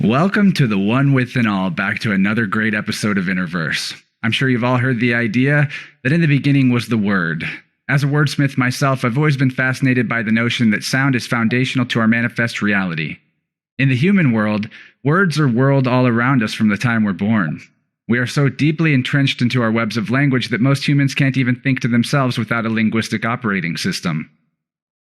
Welcome to the One Within All, back to another great episode of InnerVerse. I'm sure you've all heard the idea that in the beginning was the word. As a wordsmith myself, I've always been fascinated by the notion that sound is foundational to our manifest reality. In the human world, words are whirled all around us from the time we're born. We are so deeply entrenched into our webs of language that most humans can't even think to themselves without a linguistic operating system.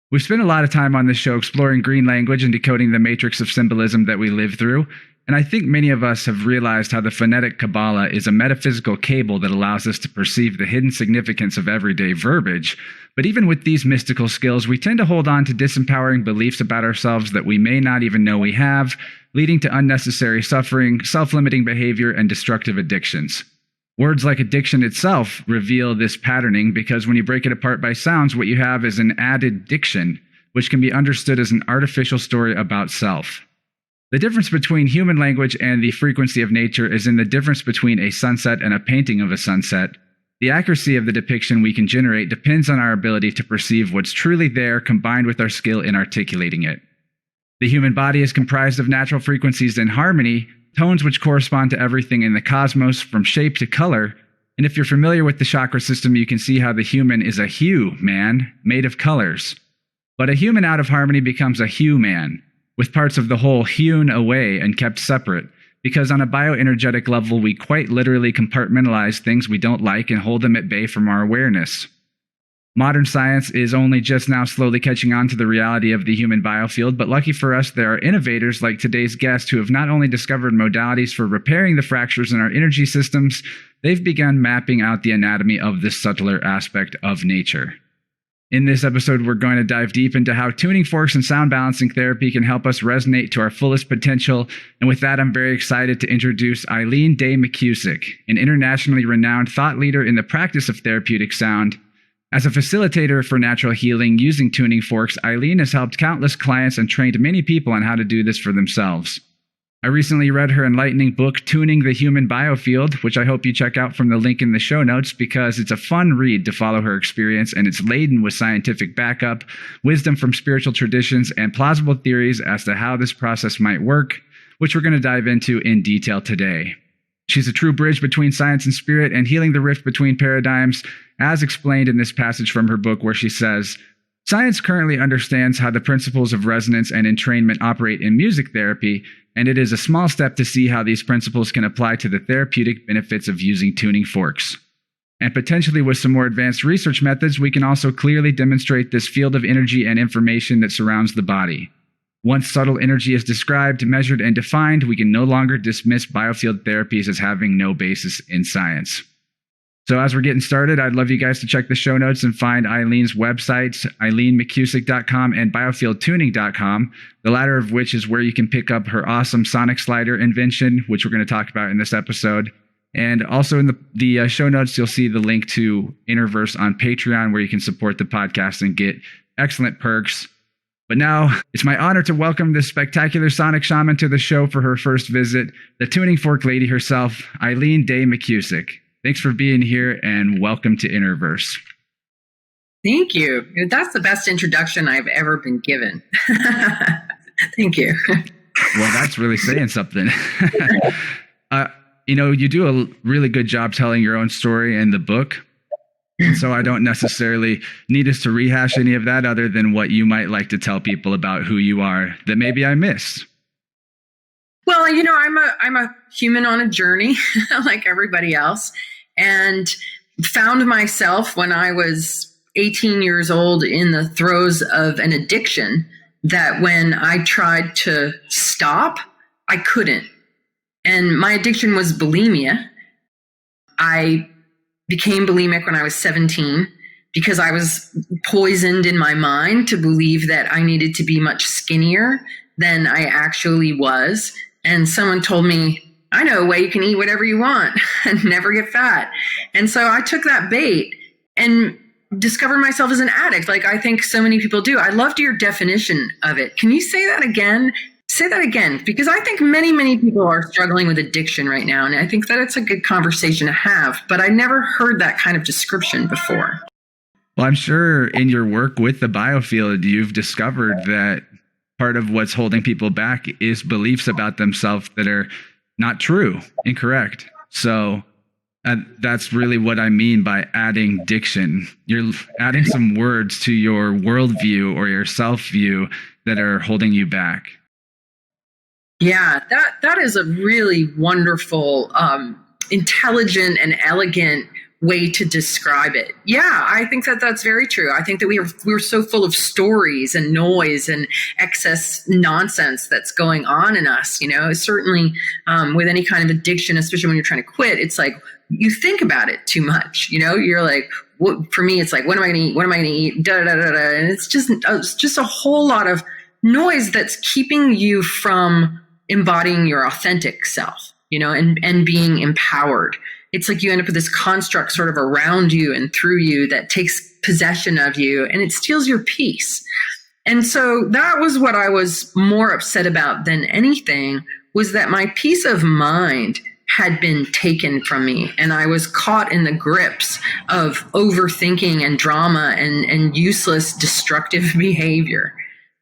We've spent a lot of time on this show exploring green language and decoding the matrix of symbolism that we live through, and I think many of us have realized how the phonetic Kabbalah is a metaphysical cable that allows us to perceive the hidden significance of everyday verbiage. But even with these mystical skills, we tend to hold on to disempowering beliefs about ourselves that we may not even know we have, leading to unnecessary suffering, self-limiting behavior, and destructive addictions. Words like addiction itself reveal this patterning because when you break it apart by sounds, what you have is an added diction, which can be understood as an artificial story about self. The difference between human language and the frequency of nature is in the difference between a sunset and a painting of a sunset. The accuracy of the depiction we can generate depends on our ability to perceive what's truly there combined with our skill in articulating it. The human body is comprised of natural frequencies in harmony, tones which correspond to everything in the cosmos from shape to color, and if you're familiar with the chakra system, you can see how the human is a hue man, made of colors. But a human out of harmony becomes a hue man, with parts of the whole hewn away and kept separate, because on a bioenergetic level, we quite literally compartmentalize things we don't like and hold them at bay from our awareness. Modern science is only just now slowly catching on to the reality of the human biofield, but lucky for us, there are innovators like today's guest who have not only discovered modalities for repairing the fractures in our energy systems, they've begun mapping out the anatomy of this subtler aspect of nature. In this episode, we're going to dive deep into how tuning forks and sound balancing therapy can help us resonate to our fullest potential. And with that, I'm very excited to introduce Eileen Day McKusick, an internationally renowned thought leader in the practice of therapeutic sound. As a facilitator for natural healing using tuning forks, Eileen has helped countless clients and trained many people on how to do this for themselves. I recently read her enlightening book, Tuning The Human Biofield, which I hope you check out from the link in the show notes because it's a fun read to follow her experience and it's laden with scientific backup, wisdom from spiritual traditions, and plausible theories as to how this process might work, which we're going to dive into in detail today. She's a true bridge between science and spirit and healing the rift between paradigms, as explained in this passage from her book where she says, "Science currently understands how the principles of resonance and entrainment operate in music therapy, and it is a small step to see how these principles can apply to the therapeutic benefits of using tuning forks. And potentially with some more advanced research methods, we can also clearly demonstrate this field of energy and information that surrounds the body. Once subtle energy is described, measured, and defined, we can no longer dismiss biofield therapies as having no basis in science." So as we're getting started, I'd love you guys to check the show notes and find Eileen's websites, eileenmckusick.com and biofieldtuning.com, the latter of which is where you can pick up her awesome sonic slider invention, which we're going to talk about in this episode. And also in the show notes, you'll see the link to InnerVerse on Patreon, where you can support the podcast and get excellent perks. But now, it's my honor to welcome this spectacular sonic shaman to the show for her first visit, the tuning fork lady herself, Eileen Day McKusick. Thanks for being here and welcome to InnerVerse. Thank you. That's the best introduction I've ever been given. Thank you. Well, that's really saying something. You do a really good job telling your own story in the book. And so I don't necessarily need us to rehash any of that other than what you might like to tell people about who you are that maybe I missed. Well, I'm a human on a journey like everybody else, and found myself when I was 18 years old in the throes of an addiction that when I tried to stop, I couldn't. And my addiction was bulimia. I became bulimic when I was 17 because I was poisoned in my mind to believe that I needed to be much skinnier than I actually was. And someone told me, "I know a way you can eat whatever you want and never get fat." And so I took that bait and discovered myself as an addict, like I think so many people do. I loved your definition of it. Can you say that again? Say that again, because I think many, many people are struggling with addiction right now. And I think that it's a good conversation to have, but I never heard that kind of description before. Well, I'm sure in your work with the biofield, you've discovered that part of what's holding people back is beliefs about themselves that are not true, incorrect. So that's really what I mean by adding diction. You're adding some words to your worldview or your self-view that are holding you back. Yeah, that is a really wonderful, intelligent and elegant way to describe it. Yeah, I think that that's very true. I think that we're so full of stories and noise and excess nonsense that's going on in us. You know, certainly with any kind of addiction, especially when you're trying to quit, it's like you think about it too much. You know, you're like, for me, it's like, what am I going to eat? What am I going to eat? Da da da da. And it's just a whole lot of noise that's keeping you from embodying your authentic self, you know, and being empowered. It's like you end up with this construct sort of around you and through you that takes possession of you, and it steals your peace. And so that was what I was more upset about than anything, was that my peace of mind had been taken from me, and I was caught in the grips of overthinking and drama and useless destructive behavior.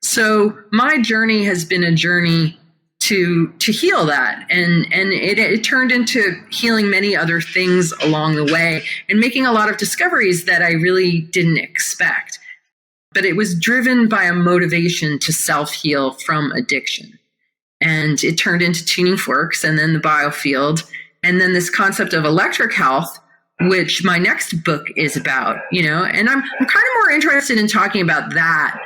So my journey has been a journey to heal that, and it turned into healing many other things along the way and making a lot of discoveries that I really didn't expect. But it was driven by a motivation to self-heal from addiction. And it turned into Tuning Forks, and then the Biofield, and then this concept of electric health, which my next book is about, you know. And I'm kind of more interested in talking about that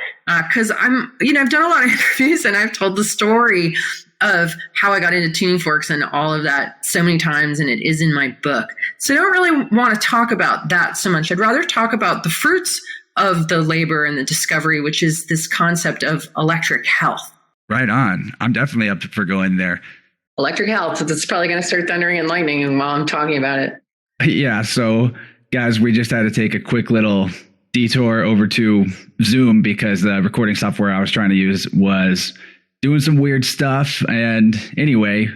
because I've done a lot of interviews and I've told the story of how I got into Tuning Forks and all of that so many times, and it is in my book. So I don't really want to talk about that so much. I'd rather talk about the fruits of the labor and the discovery, which is this concept of electric health. Right on. I'm definitely up for going there. Electric health. It's probably going to start thundering and lightning while I'm talking about it. Yeah. So guys, we just had to take a quick little detour over to Zoom because the recording software I was trying to use was doing some weird stuff. And anyway,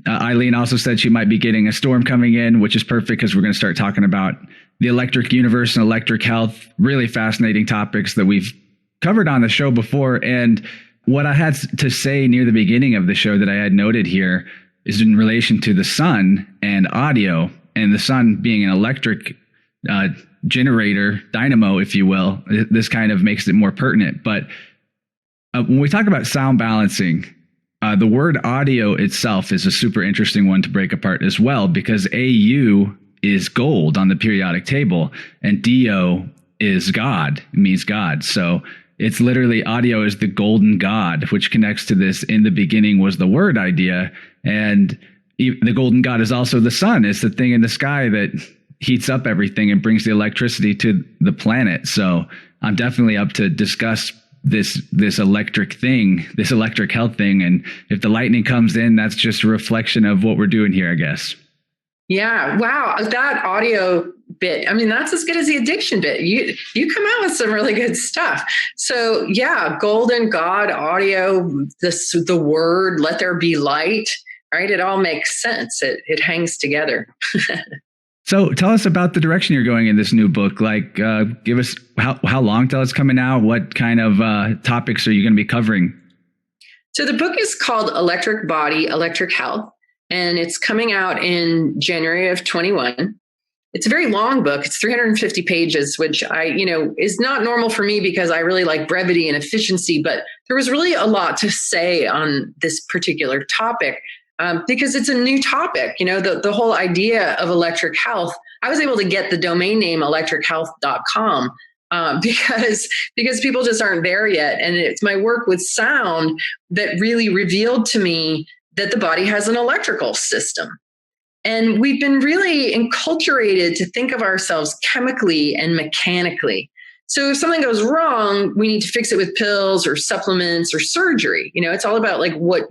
Eileen also said she might be getting a storm coming in, which is perfect because we're going to start talking about the electric universe and electric health. Really fascinating topics that we've covered on the show before. And what I had to say near the beginning of the show that I had noted here is in relation to the sun and audio, and the sun being an electric generator, dynamo, if you will. This kind of makes it more pertinent. But when we talk about sound balancing, the word audio itself is a super interesting one to break apart as well, because AU is gold on the periodic table and DO is God. It means God. So it's literally audio is the golden God, which connects to this in the beginning was the word idea. And the golden God is also the sun. It's the thing in the sky that heats up everything and brings the electricity to the planet. So I'm definitely up to discuss this electric thing, this electric health thing. And if the lightning comes in, that's just a reflection of what we're doing here, I guess. Yeah. Wow. That audio bit, I mean, that's as good as the addiction bit. You come out with some really good stuff. So yeah, golden God, audio, the word, let there be light, right? It all makes sense. It hangs together. So tell us about the direction you're going in this new book. Like, give us how long till it's coming out? What kind of topics are you going to be covering? So the book is called Electric Body, Electric Health, and it's coming out in January of 21. It's a very long book. It's 350 pages, which is not normal for me because I really like brevity and efficiency, but there was really a lot to say on this particular topic. Because it's a new topic, the whole idea of electric health. I was able to get the domain name electrichealth.com because people just aren't there yet. And it's my work with sound that really revealed to me that the body has an electrical system. And we've been really enculturated to think of ourselves chemically and mechanically. So if something goes wrong, we need to fix it with pills or supplements or surgery. It's all about like what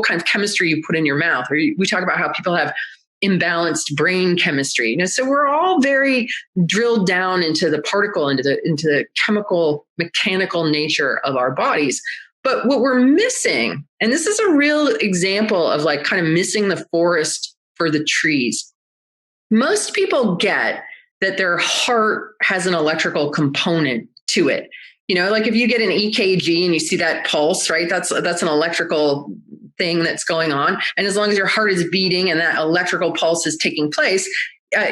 kind of chemistry you put in your mouth. Or we talk about how people have imbalanced brain chemistry. So we're all very drilled down into the particle, into the chemical, mechanical nature of our bodies. But what we're missing, and this is a real example of like kind of missing the forest for the trees. Most people get that their heart has an electrical component to it. Like if you get an EKG and you see that pulse, right? That's an electrical thing that's going on. And as long as your heart is beating and that electrical pulse is taking place,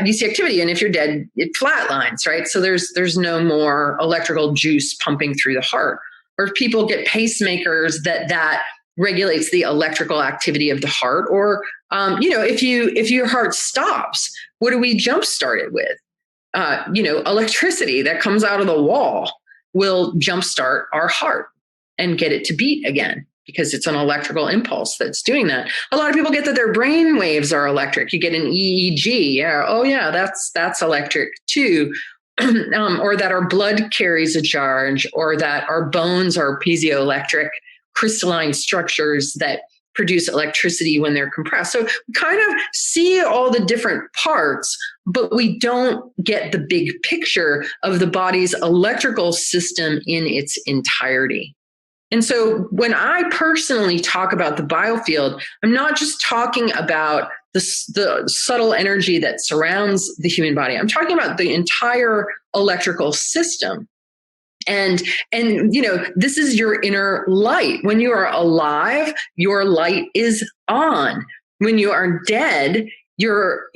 you see activity. And if you're dead, it flatlines, right? So there's no more electrical juice pumping through the heart. Or if people get pacemakers, that regulates the electrical activity of the heart. Or if your heart stops, what do we jumpstart it with? Electricity that comes out of the wall will jumpstart our heart and get it to beat again, because it's an electrical impulse that's doing that. A lot of people get that their brain waves are electric. You get an EEG. Yeah. Oh yeah, that's electric too. Or that our blood carries a charge, or that our bones are piezoelectric crystalline structures that produce electricity when they're compressed. So we kind of see all the different parts, but we don't get the big picture of the body's electrical system in its entirety. And so when I personally talk about the biofield, I'm not just talking about the subtle energy that surrounds the human body. I'm talking about the entire electrical system. And this is your inner light. When you are alive, your light is on. When you are dead, your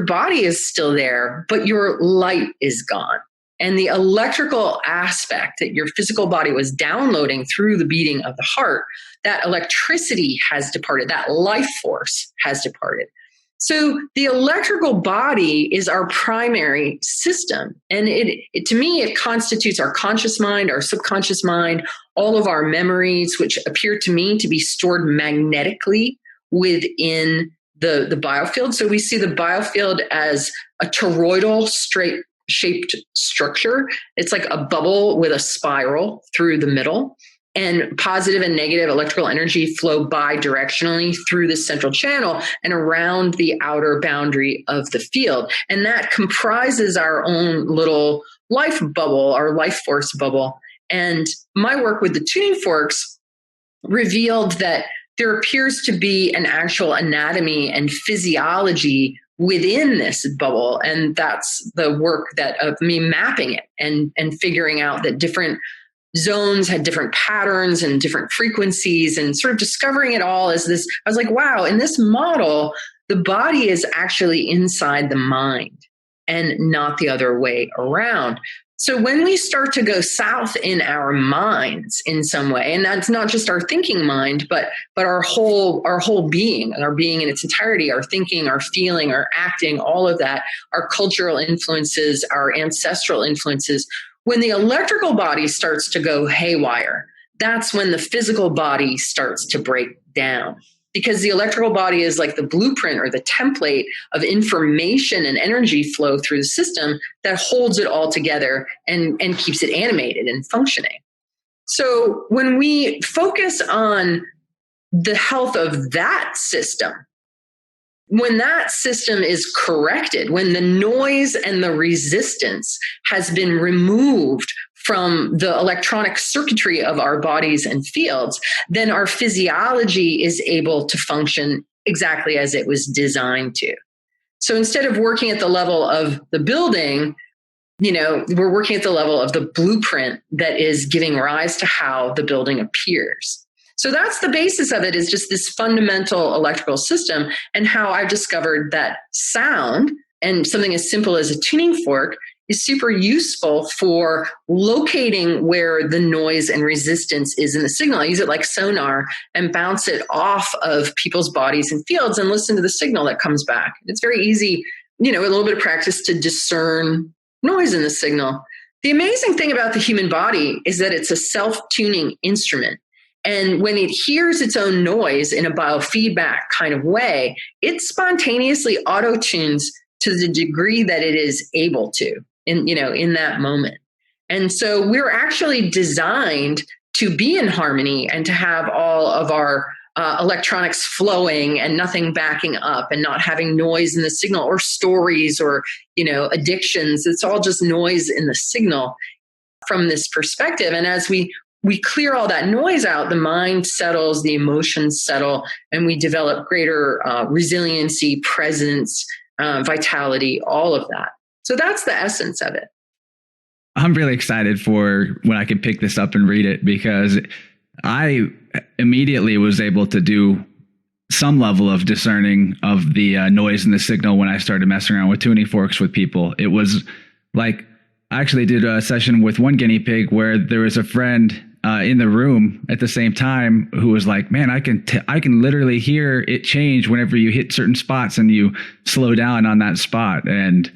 body is still there, but your light is gone. And the electrical aspect that your physical body was downloading through the beating of the heart, that electricity has departed, that life force has departed. So the electrical body is our primary system. And it to me, it constitutes our conscious mind, our subconscious mind, all of our memories, which appear to me to be stored magnetically within the biofield. So we see the biofield as a toroidal straight shaped structure. It's like a bubble with a spiral through the middle, and positive and negative electrical energy flow bidirectionally through the central channel and around the outer boundary of the field. And that comprises our own little life bubble, our life force bubble. And my work with the tuning forks revealed that there appears to be an actual anatomy and physiology within this bubble. And that's the work of me mapping it and figuring out that different zones had different patterns and different frequencies, and sort of discovering it all as this. I was like, wow, in this model, the body is actually inside the mind and not the other way around. So when we start to go south in our minds in some way, and that's not just our thinking mind, but our whole being, our being in its entirety, our thinking, our feeling, our acting, all of that, our cultural influences, our ancestral influences. When the electrical body starts to go haywire, that's when the physical body starts to break down. Because the electrical body is like the blueprint or the template of information and energy flow through the system that holds it all together and keeps it animated and functioning. So when we focus on the health of that system, when that system is corrected, when the noise and the resistance has been removed from the electronic circuitry of our bodies and fields, then our physiology is able to function exactly as it was designed to. So instead of working at the level of the building, we're working at the level of the blueprint that is giving rise to how the building appears. So that's the basis of it, is just this fundamental electrical system, and how I've discovered that sound and something as simple as a tuning fork is super useful for locating where the noise and resistance is in the signal. I use it like sonar and bounce it off of people's bodies and fields and listen to the signal that comes back. It's very easy, a little bit of practice to discern noise in the signal. The amazing thing about the human body is that it's a self-tuning instrument. And when it hears its own noise in a biofeedback kind of way, it spontaneously auto-tunes to the degree that it is able to in that moment. And so we're actually designed to be in harmony and to have all of our electronics flowing and nothing backing up and not having noise in the signal or stories or, addictions. It's all just noise in the signal from this perspective. And as we clear all that noise out, the mind settles, the emotions settle, and we develop greater resiliency, presence, vitality, all of that. So that's the essence of it. I'm really excited for when I can pick this up and read it, because I immediately was able to do some level of discerning of the noise and the signal when I started messing around with tuning forks with people. It was like, I actually did a session with one guinea pig where there was a friend in the room at the same time who was like, man, I can literally hear it change whenever you hit certain spots and you slow down on that spot. And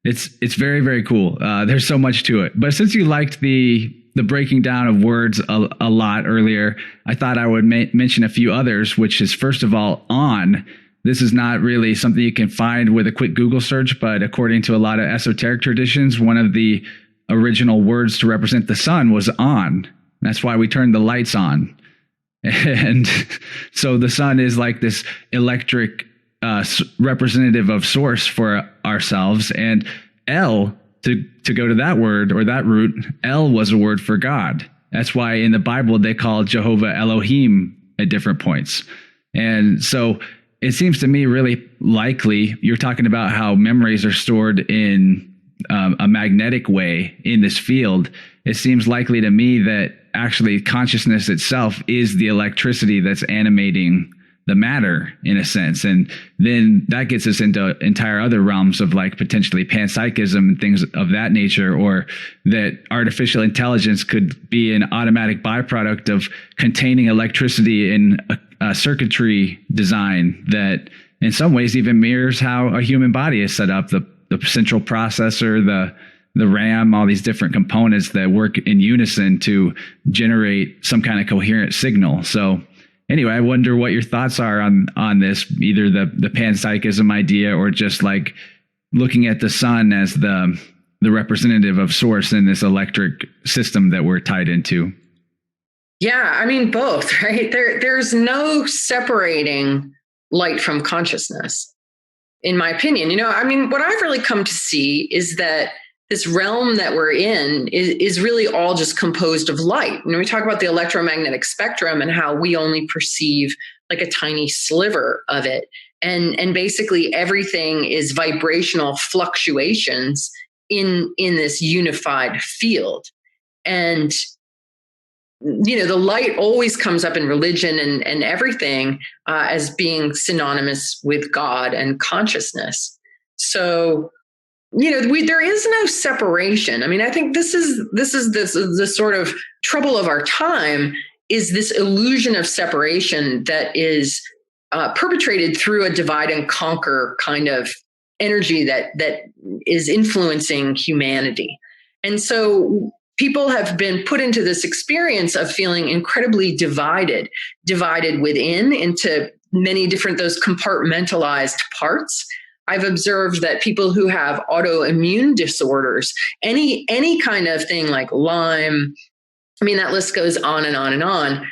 it's very, very cool. There's so much to it. But since you liked the breaking down of words a lot earlier, I thought I would mention a few others, which is, first of all, on. This is not really something you can find with a quick Google search, but according to a lot of esoteric traditions, one of the original words to represent the sun was on. That's why we turned the lights on. And so the sun is like this electric representative of source for ourselves. And El, to go to that word or that root, El was a word for God. That's why in the Bible they call Jehovah Elohim at different points. And so it seems to me really likely, you're talking about how memories are stored in a magnetic way in this field. It seems likely to me that actually consciousness itself is the electricity that's animating the matter, in a sense. And then that gets us into entire other realms of like potentially panpsychism and things of that nature, or that artificial intelligence could be an automatic byproduct of containing electricity in a circuitry design that in some ways even mirrors how a human body is set up. The central processor, the RAM, all these different components that work in unison to generate some kind of coherent signal. So anyway, I wonder what your thoughts are on this, either the panpsychism idea or just like looking at the sun as the representative of source in this electric system that we're tied into. Yeah, I mean, both, right? There's no separating light from consciousness, in my opinion. You know, I mean, what I've really come to see is that this realm that we're in is really all just composed of light. When we talk about the electromagnetic spectrum and how we only perceive like a tiny sliver of it, and basically everything is vibrational fluctuations in this unified field. And you know, the light always comes up in religion and everything as being synonymous with God and consciousness. So, you know, there is no separation. I mean, I think this is the sort of trouble of our time, is this illusion of separation that is perpetrated through a divide and conquer kind of energy that is influencing humanity. And so people have been put into this experience of feeling incredibly divided within into many different, those compartmentalized parts. I've observed that people who have autoimmune disorders, any kind of thing like Lyme, I mean, that list goes on and on and on.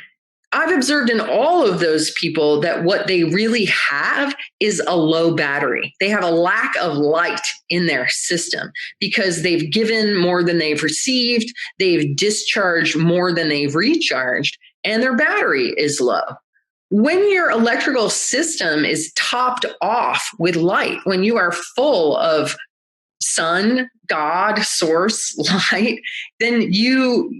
I've observed in all of those people that what they really have is a low battery. They have a lack of light in their system because they've given more than they've received. They've discharged more than they've recharged, and their battery is low. When your electrical system is topped off with light, when you are full of sun, God, source, light, then you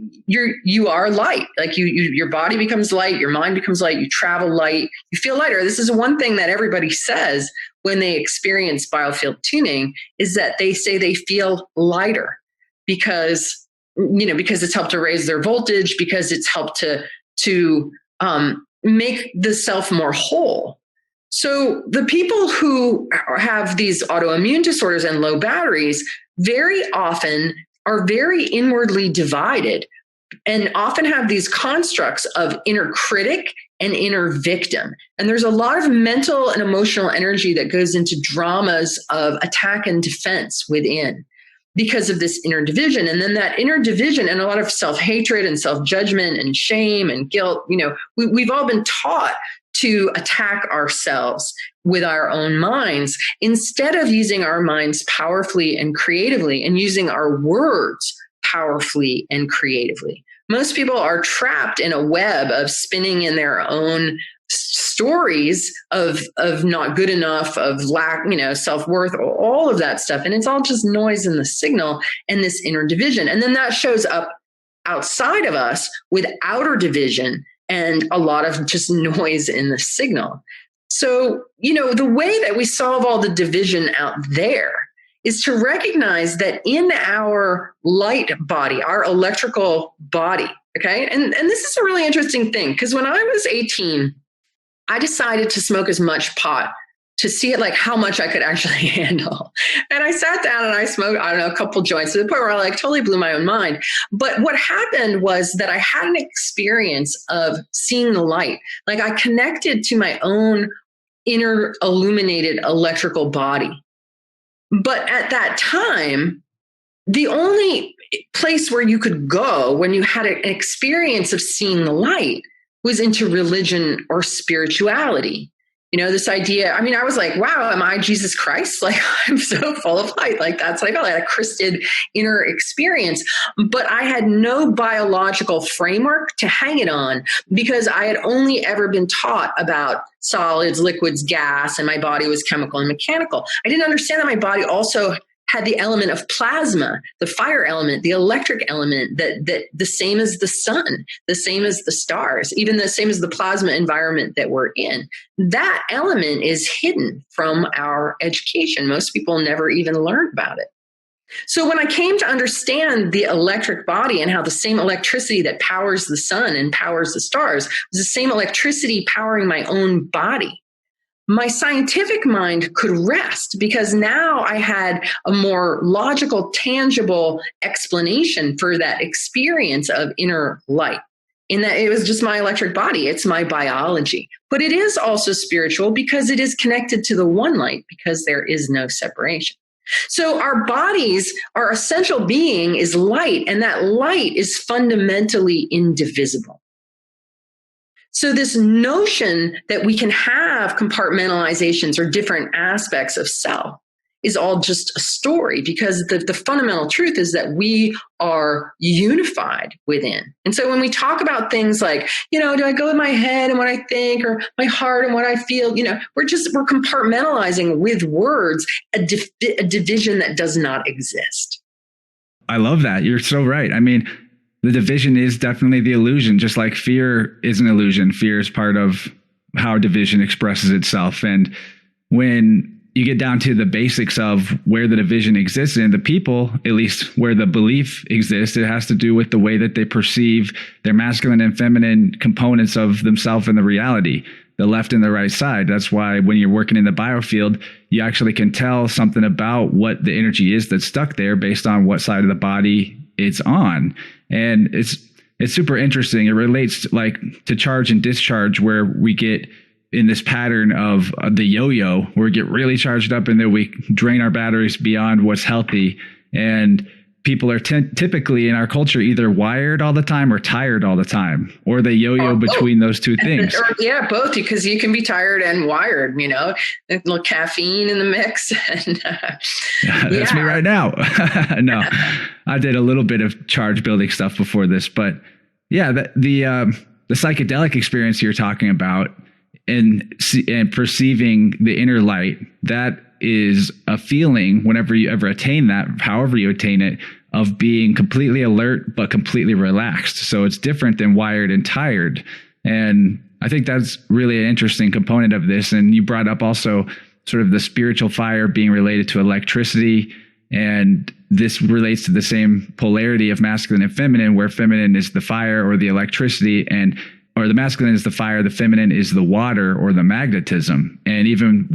are light. Like your body becomes light, your mind becomes light, you travel light, you feel lighter. This is one thing that everybody says when they experience biofield tuning, is that they say they feel lighter because it's helped to raise their voltage, because it's helped to make the self more whole. So the people who have these autoimmune disorders and low batteries very often are very inwardly divided and often have these constructs of inner critic and inner victim. And there's a lot of mental and emotional energy that goes into dramas of attack and defense within because of this inner division. And then that inner division and a lot of self-hatred and self-judgment and shame and guilt, we've all been taught to attack ourselves with our own minds instead of using our minds powerfully and creatively and using our words powerfully and creatively. Most people are trapped in a web of spinning in their own stories of not good enough, of lack, self-worth, all of that stuff. And it's all just noise in the signal and this inner division. And then that shows up outside of us with outer division and a lot of just noise in the signal. So, the way that we solve all the division out there is to recognize that in our light body, our electrical body, okay? And this is a really interesting thing, because when I was 18, I decided to smoke as much pot to see it, like how much I could actually handle. And I sat down and I smoked, I don't know, a couple joints to the point where I totally blew my own mind. But what happened was that I had an experience of seeing the light. Like I connected to my own inner illuminated electrical body. But at that time, the only place where you could go when you had an experience of seeing the light was into religion or spirituality. This idea, I was like, wow, am I Jesus Christ? Like, I'm so full of light. Like, that's what I felt. I had a Christed inner experience, but I had no biological framework to hang it on because I had only ever been taught about solids, liquids, gas, and my body was chemical and mechanical. I didn't understand that my body also had the element of plasma, the fire element, the electric element, that the same as the sun, the same as the stars, even the same as the plasma environment that we're in. That element is hidden from our education. Most people never even learn about it. So when I came to understand the electric body and how the same electricity that powers the sun and powers the stars was the same electricity powering my own body, my scientific mind could rest because now I had a more logical, tangible explanation for that experience of inner light. In that it was just my electric body. It's my biology. But it is also spiritual because it is connected to the one light because there is no separation. So our bodies, our essential being is light, and that light is fundamentally indivisible. So this notion that we can have compartmentalizations or different aspects of self is all just a story because the fundamental truth is that we are unified within. And so when we talk about things like, do I go with my head and what I think or my heart and what I feel, we're compartmentalizing with words a division that does not exist. I love that. You're so right. The division is definitely the illusion, just like fear is an illusion. Fear is part of how division expresses itself. And when you get down to the basics of where the division exists in the people, at least where the belief exists, it has to do with the way that they perceive their masculine and feminine components of themselves and the reality, the left and the right side. That's why when you're working in the biofield, you actually can tell something about what the energy is that's stuck there based on what side of the body it's on. And it's super interesting. It relates to charge and discharge, where we get in this pattern of the yo-yo, where we get really charged up and then we drain our batteries beyond what's healthy. And people are typically in our culture either wired all the time or tired all the time, or they yo-yo between those two things. Yeah, both, because you can be tired and wired, a little caffeine in the mix. And, that's me right now. No, I did a little bit of charge building stuff before this, but yeah, the psychedelic experience you're talking about and perceiving the inner light, that is a feeling whenever you ever attain that, however you attain it, of being completely alert but completely relaxed. So it's different than wired and tired. And I think that's really an interesting component of this. And you brought up also sort of the spiritual fire being related to electricity. And this relates to the same polarity of masculine and feminine, where feminine is the fire or the electricity, or the masculine is the fire, the feminine is the water or the magnetism. And even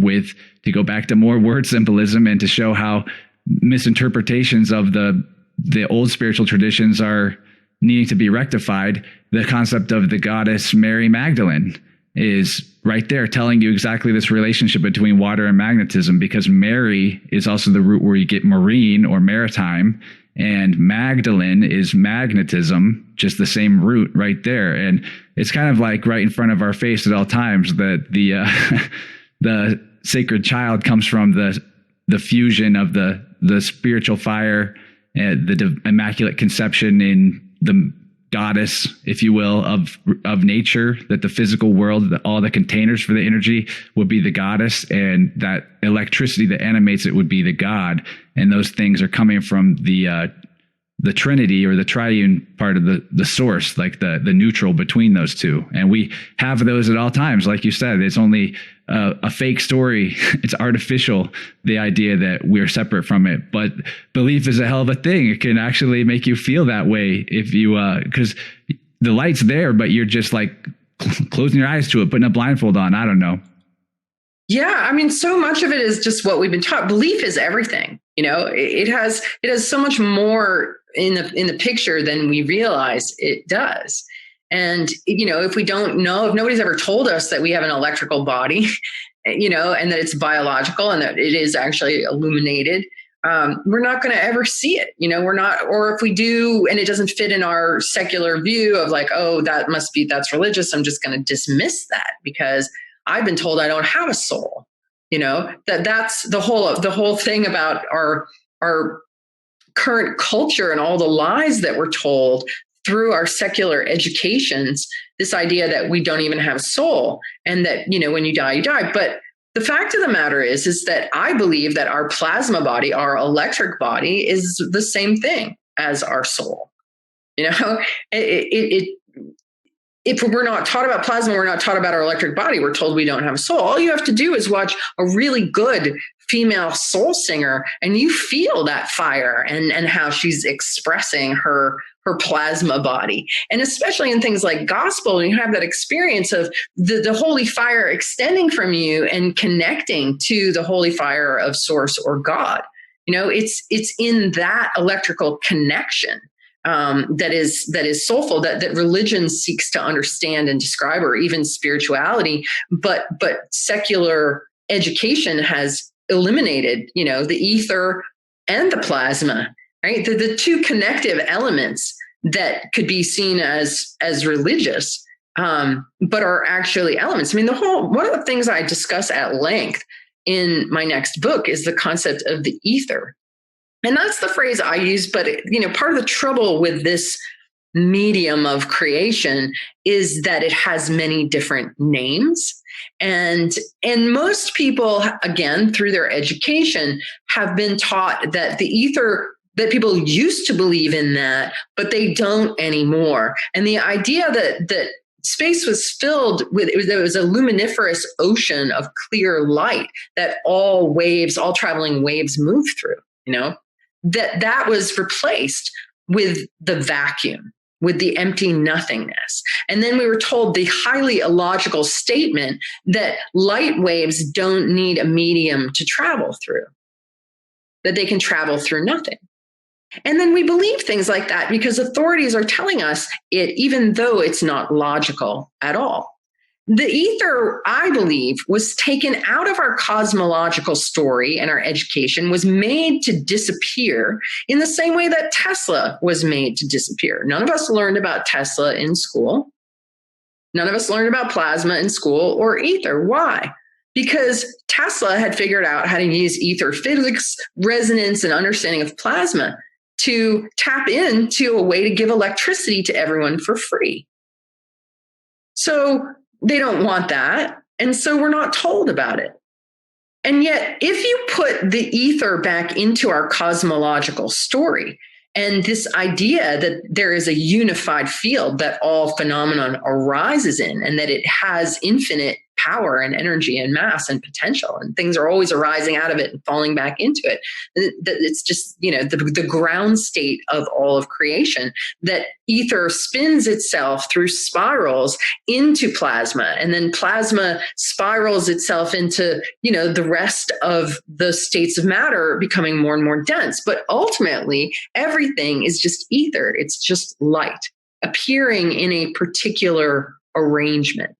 to go back to more word symbolism and to show how misinterpretations of the old spiritual traditions are needing to be rectified, the concept of the goddess Mary Magdalene is right there telling you exactly this relationship between water and magnetism, because Mary is also the root where you get marine or maritime, and Magdalene is magnetism, just the same root right there. And it's kind of like right in front of our face at all times that the sacred child comes from the fusion of the spiritual fire, the immaculate conception in the goddess, if you will, of nature, that the physical world, that all the containers for the energy would be the goddess, and that electricity that animates it would be the god. And those things are coming from the Trinity, or the triune part of the source, like the neutral between those two. And we have those at all times. Like you said, it's only a fake story. It's artificial, the idea that we're separate from it. But belief is a hell of a thing. It can actually make you feel that way if you, because the light's there, but you're just like closing your eyes to it, putting a blindfold on. I don't know. Yeah, I mean, so much of it is just what we've been taught. Belief is everything. It has so much more in the picture than we realize it does. And if we don't know, if nobody's ever told us that we have an electrical body, and that it's biological and that it is actually illuminated, we're not going to ever see it. We're not, or if we do, and it doesn't fit in our secular view of like, oh, that's religious, I'm just going to dismiss that because I've been told I don't have a soul. That's the whole thing about our current culture and all the lies that we're told through our secular educations, this idea that we don't even have a soul and that, when you die, you die. But the fact of the matter is that I believe that our plasma body, our electric body, is the same thing as our soul. If we're not taught about plasma, we're not taught about our electric body, we're told we don't have a soul. All you have to do is watch a really good female soul singer and you feel that fire and how she's expressing her plasma body. And especially in things like gospel, you have that experience of the holy fire extending from you and connecting to the holy fire of source or God. It's in that electrical connection that is soulful, that religion seeks to understand and describe, or even spirituality, but secular education has eliminated, the ether and the plasma, right? The two connective elements that could be seen as religious, but are actually elements. I mean, one of the things I discuss at length in my next book is the concept of the ether. And that's the phrase I use, but part of the trouble with this medium of creation is that it has many different names. And most people, again, through their education, have been taught that the ether, that people used to believe in that, but they don't anymore. And the idea that space was filled with, there was a luminiferous ocean of clear light that all traveling waves move through, that was replaced with the vacuum, with the empty nothingness. And then we were told the highly illogical statement that light waves don't need a medium to travel through, that they can travel through nothing. And then we believe things like that because authorities are telling us it, even though it's not logical at all. The ether, I believe, was taken out of our cosmological story and our education, was made to disappear in the same way that Tesla was made to disappear. None of us learned about Tesla in school. None of us learned about plasma in school or ether. Why? Because Tesla had figured out how to use ether physics, resonance, and understanding of plasma to tap into a way to give electricity to everyone for free. So they don't want that. And so we're not told about it. And yet, if you put the ether back into our cosmological story, and this idea that there is a unified field that all phenomenon arises in, and that it has infinite power and energy and mass and potential, and things are always arising out of it and falling back into it. It's just, the ground state of all of creation, that ether spins itself through spirals into plasma, and then plasma spirals itself into, the rest of the states of matter becoming more and more dense. But ultimately, everything is just ether. It's just light appearing in a particular arrangement.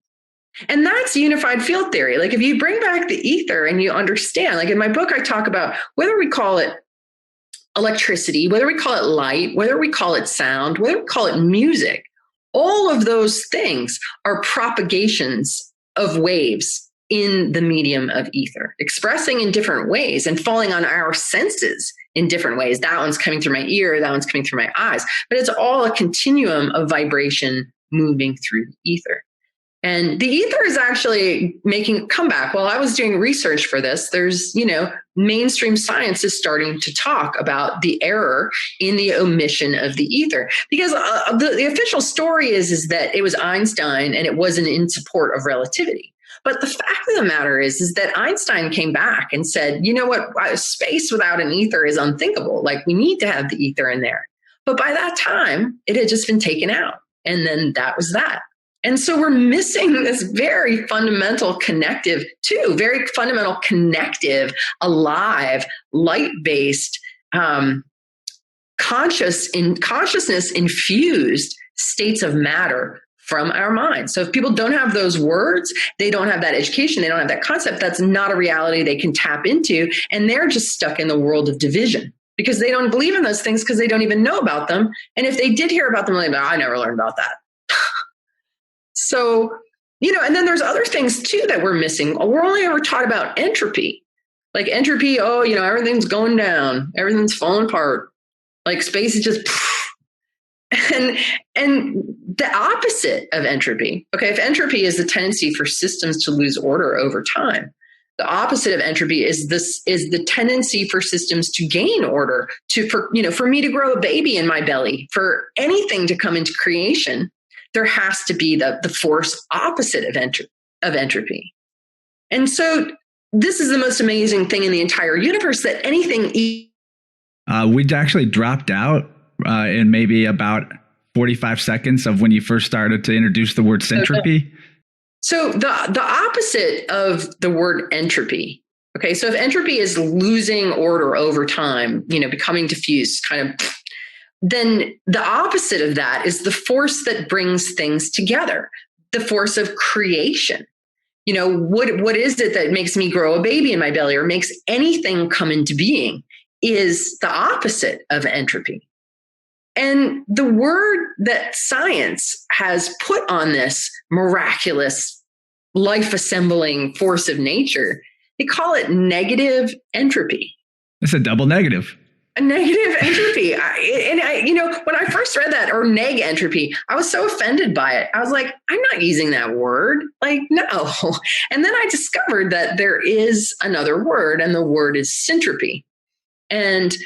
And that's unified field theory. Like if you bring back the ether and you understand, like in my book, I talk about whether we call it electricity, whether we call it light, whether we call it sound, whether we call it music, all of those things are propagations of waves in the medium of ether, expressing in different ways and falling on our senses in different ways. That one's coming through my ear, that one's coming through my eyes, but it's all a continuum of vibration moving through the ether. And the ether is actually making a comeback. While I was doing research for this, there's, mainstream science is starting to talk about the error in the omission of the ether. Because the official story is that it was Einstein and it wasn't in support of relativity. But the fact of the matter is that Einstein came back and said, you know what, space without an ether is unthinkable. Like, we need to have the ether in there. But by that time, it had just been taken out. And then that was that. And so we're missing this very fundamental connective, alive, light-based, consciousness infused states of matter from our mind. So if people don't have those words, they don't have that education, they don't have that concept, that's not a reality they can tap into. And they're just stuck in the world of division because they don't believe in those things because they don't even know about them. And if they did hear about them, they'll be like, I never learned about that. So, and then there's other things too that we're missing. We're only ever taught about entropy. Like entropy, everything's going down, everything's falling apart. Like space is just, and the opposite of entropy. Okay, if entropy is the tendency for systems to lose order over time, the opposite of entropy is the tendency for systems to gain order. For me to grow a baby in my belly, for anything to come into creation, there has to be the force opposite of entropy. And so this is the most amazing thing in the entire universe, that anything... We'd actually dropped out in maybe about 45 seconds of when you first started to introduce the word syntropy. Okay. So the opposite of the word entropy. Okay, so if entropy is losing order over time, becoming diffuse, kind of... then the opposite of that is the force that brings things together, the force of creation. What is it that makes me grow a baby in my belly or makes anything come into being is the opposite of entropy. And the word that science has put on this miraculous life-assembling force of nature, they call it negative entropy. It's a double negative. A negative entropy. When I first read that, or neg entropy, I was so offended by it. I was like, I'm not using that word. Like, no. And then I discovered that there is another word, and the word is syntropy. And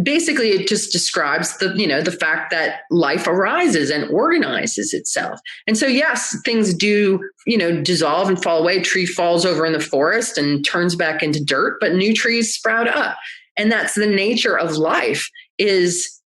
basically it just describes the fact that life arises and organizes itself. And so, yes, things do, dissolve and fall away. A tree falls over in the forest and turns back into dirt, but new trees sprout up. And that's the nature of life, is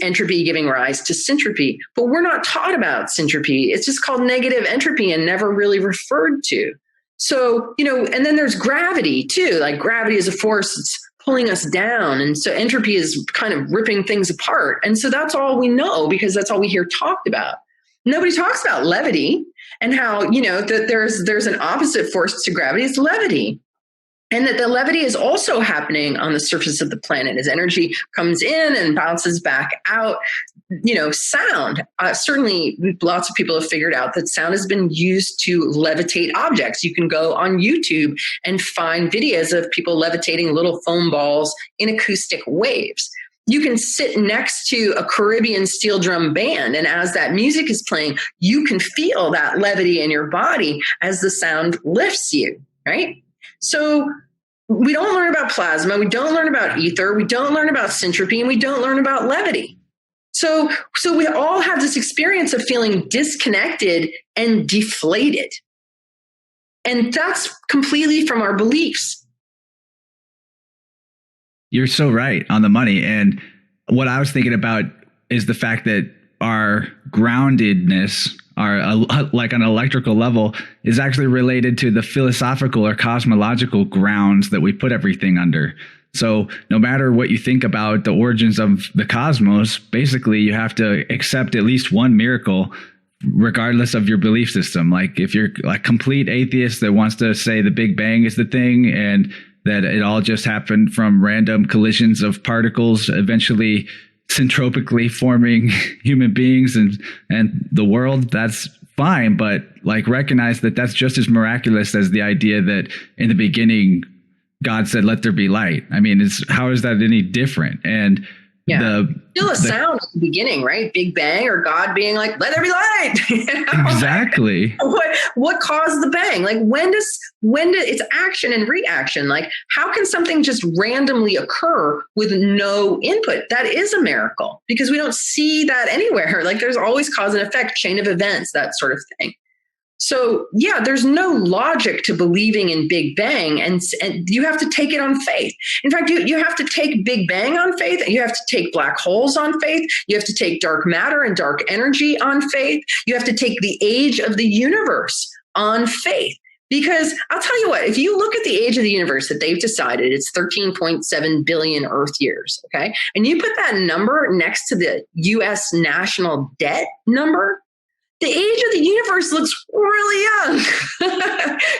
entropy giving rise to syntropy. But we're not taught about syntropy. It's just called negative entropy and never really referred to. So, and then there's gravity too. Like, gravity is a force that's pulling us down. And so entropy is kind of ripping things apart. And so that's all we know, because that's all we hear talked about. Nobody talks about levity and how, that there's an opposite force to gravity. It's levity. And that the levity is also happening on the surface of the planet as energy comes in and bounces back out. Sound. Certainly, lots of people have figured out that sound has been used to levitate objects. You can go on YouTube and find videos of people levitating little foam balls in acoustic waves. You can sit next to a Caribbean steel drum band, and as that music is playing, you can feel that levity in your body as the sound lifts you, right? So we don't learn about plasma, we don't learn about ether, we don't learn about syntropy, and we don't learn about levity. So we all have this experience of feeling disconnected and deflated. And that's completely from our beliefs. You're so right on the money. And what I was thinking about is the fact that our groundedness, like on an electrical level, is actually related to the philosophical or cosmological grounds that we put everything under. So no matter what you think about the origins of the cosmos, basically you have to accept at least one miracle, regardless of your belief system. Like, if you're a complete atheist that wants to say the Big Bang is the thing and that it all just happened from random collisions of particles, eventually syntropically forming human beings and the world, that's fine, but like recognize that that's just as miraculous as the idea that in the beginning God said, "Let there be light." I mean, how is that any different? And still a sound at the beginning, right? Big Bang, or God being like, "Let there be light." You know? Exactly. What caused the bang? Like when does it's action and reaction? Like how can something just randomly occur with no input? That is a miracle, because we don't see that anywhere. Like there's always cause and effect, chain of events, that sort of thing. So yeah, there's no logic to believing in Big Bang, and you have to take it on faith. In fact, you have to take Big Bang on faith. You have to take black holes on faith. You have to take dark matter and dark energy on faith. You have to take the age of the universe on faith. Because I'll tell you what, if you look at the age of the universe that they've decided, it's 13.7 billion Earth years, okay? And you put that number next to the US national debt number, the age of the universe looks really young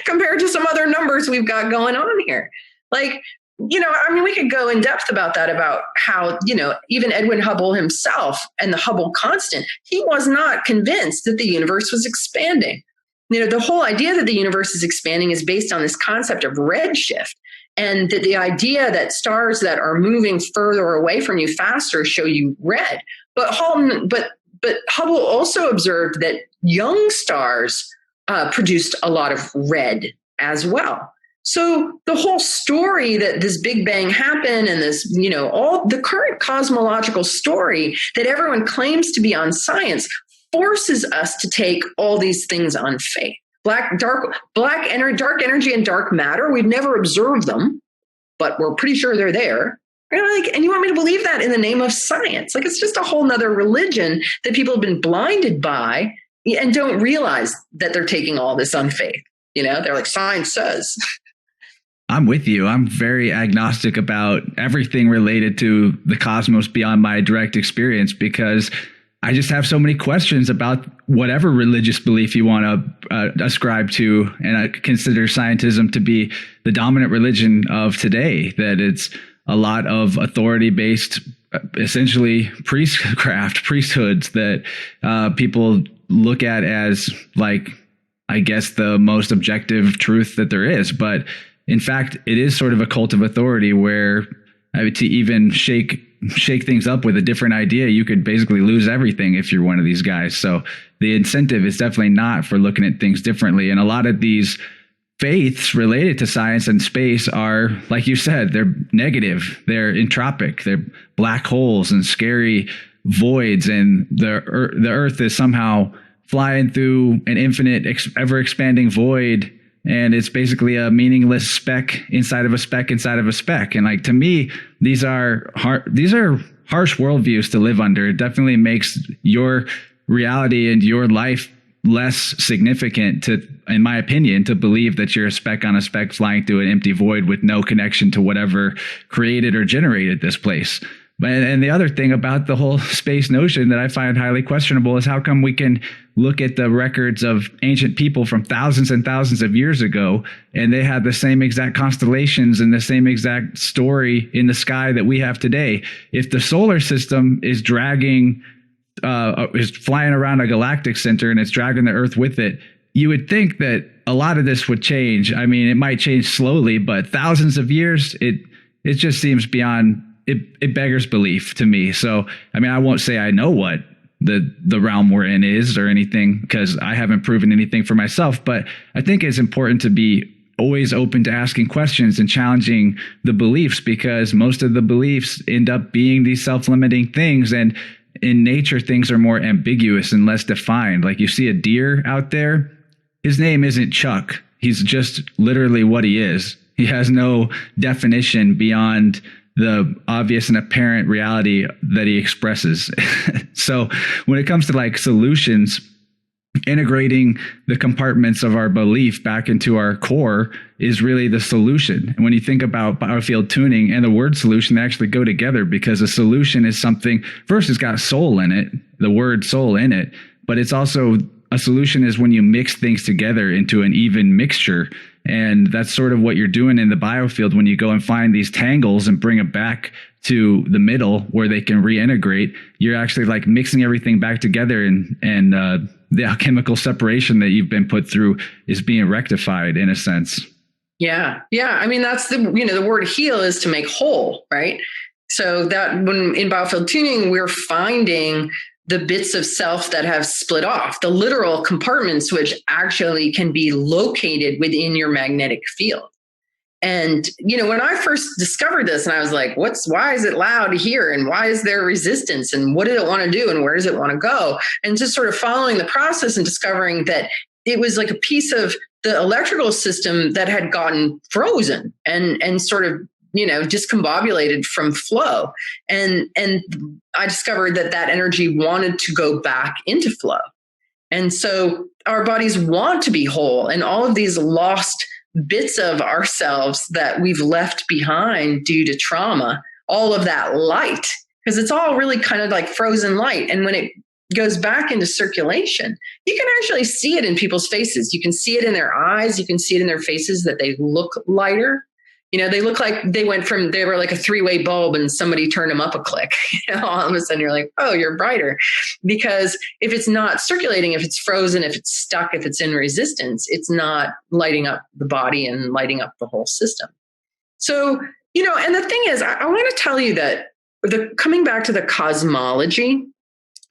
compared to some other numbers we've got going on here. Like, you know, I mean, we could go in depth about that, about how, you know, even Edwin Hubble himself and the Hubble constant, he was not convinced that the universe was expanding. You know, the whole idea that the universe is expanding is based on this concept of redshift, and that the idea that stars that are moving further away from you faster show you red. But Hubble also observed that young stars produced a lot of red as well. So the whole story that this Big Bang happened, and this, you know, all the current cosmological story that everyone claims to be on science, forces us to take all these things on faith. Dark energy and dark matter, we've never observed them, but we're pretty sure they're there. And you want me to believe that in the name of science? Like, it's just a whole nother religion that people have been blinded by and don't realize that they're taking all this on faith. You know, they're like, science says. I'm with you. I'm very agnostic about everything related to the cosmos beyond my direct experience, because I just have so many questions about whatever religious belief you want to ascribe to. And I consider scientism to be the dominant religion of today, that it's a lot of authority-based, essentially priesthoods that people look at as, like, I guess, the most objective truth that there is. But in fact, it is sort of a cult of authority where to even shake things up with a different idea, you could basically lose everything if you're one of these guys. So the incentive is definitely not for looking at things differently. And a lot of these faiths related to science and space are, like you said, they're negative, they're entropic, they're black holes and scary voids, and the Earth is somehow flying through an infinite, ever expanding void, and it's basically a meaningless speck inside of a speck inside of a speck. And like, to me, these are harsh worldviews to live under. It definitely makes your reality and your life less significant, to, in my opinion, to believe that you're a speck on a speck flying through an empty void with no connection to whatever created or generated this place. And the other thing about the whole space notion that I find highly questionable is how come we can look at the records of ancient people from thousands and thousands of years ago, and they had the same exact constellations and the same exact story in the sky that we have today. If the solar system is is flying around a galactic center and it's dragging the Earth with it, you would think that a lot of this would change. I mean, it might change slowly, but thousands of years, it just seems beyond, it beggars belief to me. So, I mean, I won't say I know what the realm we're in is or anything, because I haven't proven anything for myself, but I think it's important to be always open to asking questions and challenging the beliefs, because most of the beliefs end up being these self-limiting things. And in nature, things are more ambiguous and less defined. Like, you see a deer out there, his name isn't Chuck. He's just literally what he is. He has no definition beyond the obvious and apparent reality that he expresses. So when it comes to like solutions, integrating the compartments of our belief back into our core is really the solution. And when you think about biofield tuning and the word solution, they actually go together, because a solution is something, first, it's got soul in it, the word soul in it, but it's also, a solution is when you mix things together into an even mixture. And that's sort of what you're doing in the biofield when you go and find these tangles and bring it back to the middle where they can reintegrate. You're actually like mixing everything back together and the alchemical separation that you've been put through is being rectified in a sense. Yeah. I mean, that's the word heal is to make whole, right? So that when in biofield tuning, we're finding the bits of self that have split off, the literal compartments, which actually can be located within your magnetic field. And, when I first discovered this and I was like, why is it loud here? And why is there resistance? And what did it want to do? And where does it want to go? And just sort of following the process and discovering that it was like a piece of the electrical system that had gotten frozen and sort of, discombobulated from flow. And I discovered that energy wanted to go back into flow. And so our bodies want to be whole, and all of these lost bits of ourselves that we've left behind due to trauma, all of that light, because it's all really kind of like frozen light. And when it goes back into circulation, you can actually see it in people's faces. You can see it in their eyes. You can see it in their faces that they look lighter. They look like they were like a 3-way bulb and somebody turned them up a click. All of a sudden you're like, oh, you're brighter. Because if it's not circulating, if it's frozen, if it's stuck, if it's in resistance, it's not lighting up the body and lighting up the whole system. So, and the thing is, I want to tell you that coming back to the cosmology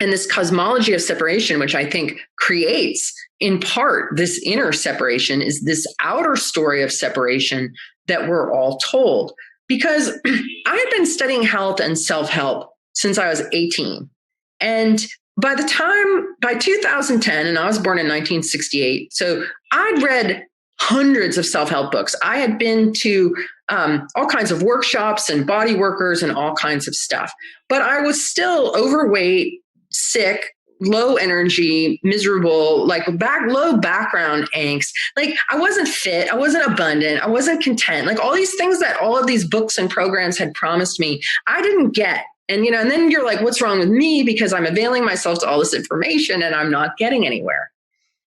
and this cosmology of separation, which I think creates in part this inner separation, is this outer story of separation that we're all told. Because I had been studying health and self-help since I was 18. And by 2010, and I was born in 1968, so I'd read hundreds of self-help books. I had been to all kinds of workshops and body workers and all kinds of stuff. But I was still overweight, sick, low energy, miserable, like low background angst. Like I wasn't fit, I wasn't abundant, I wasn't content. Like all these things that all of these books and programs had promised me, I didn't get. And, and then you're like, what's wrong with me? Because I'm availing myself to all this information and I'm not getting anywhere.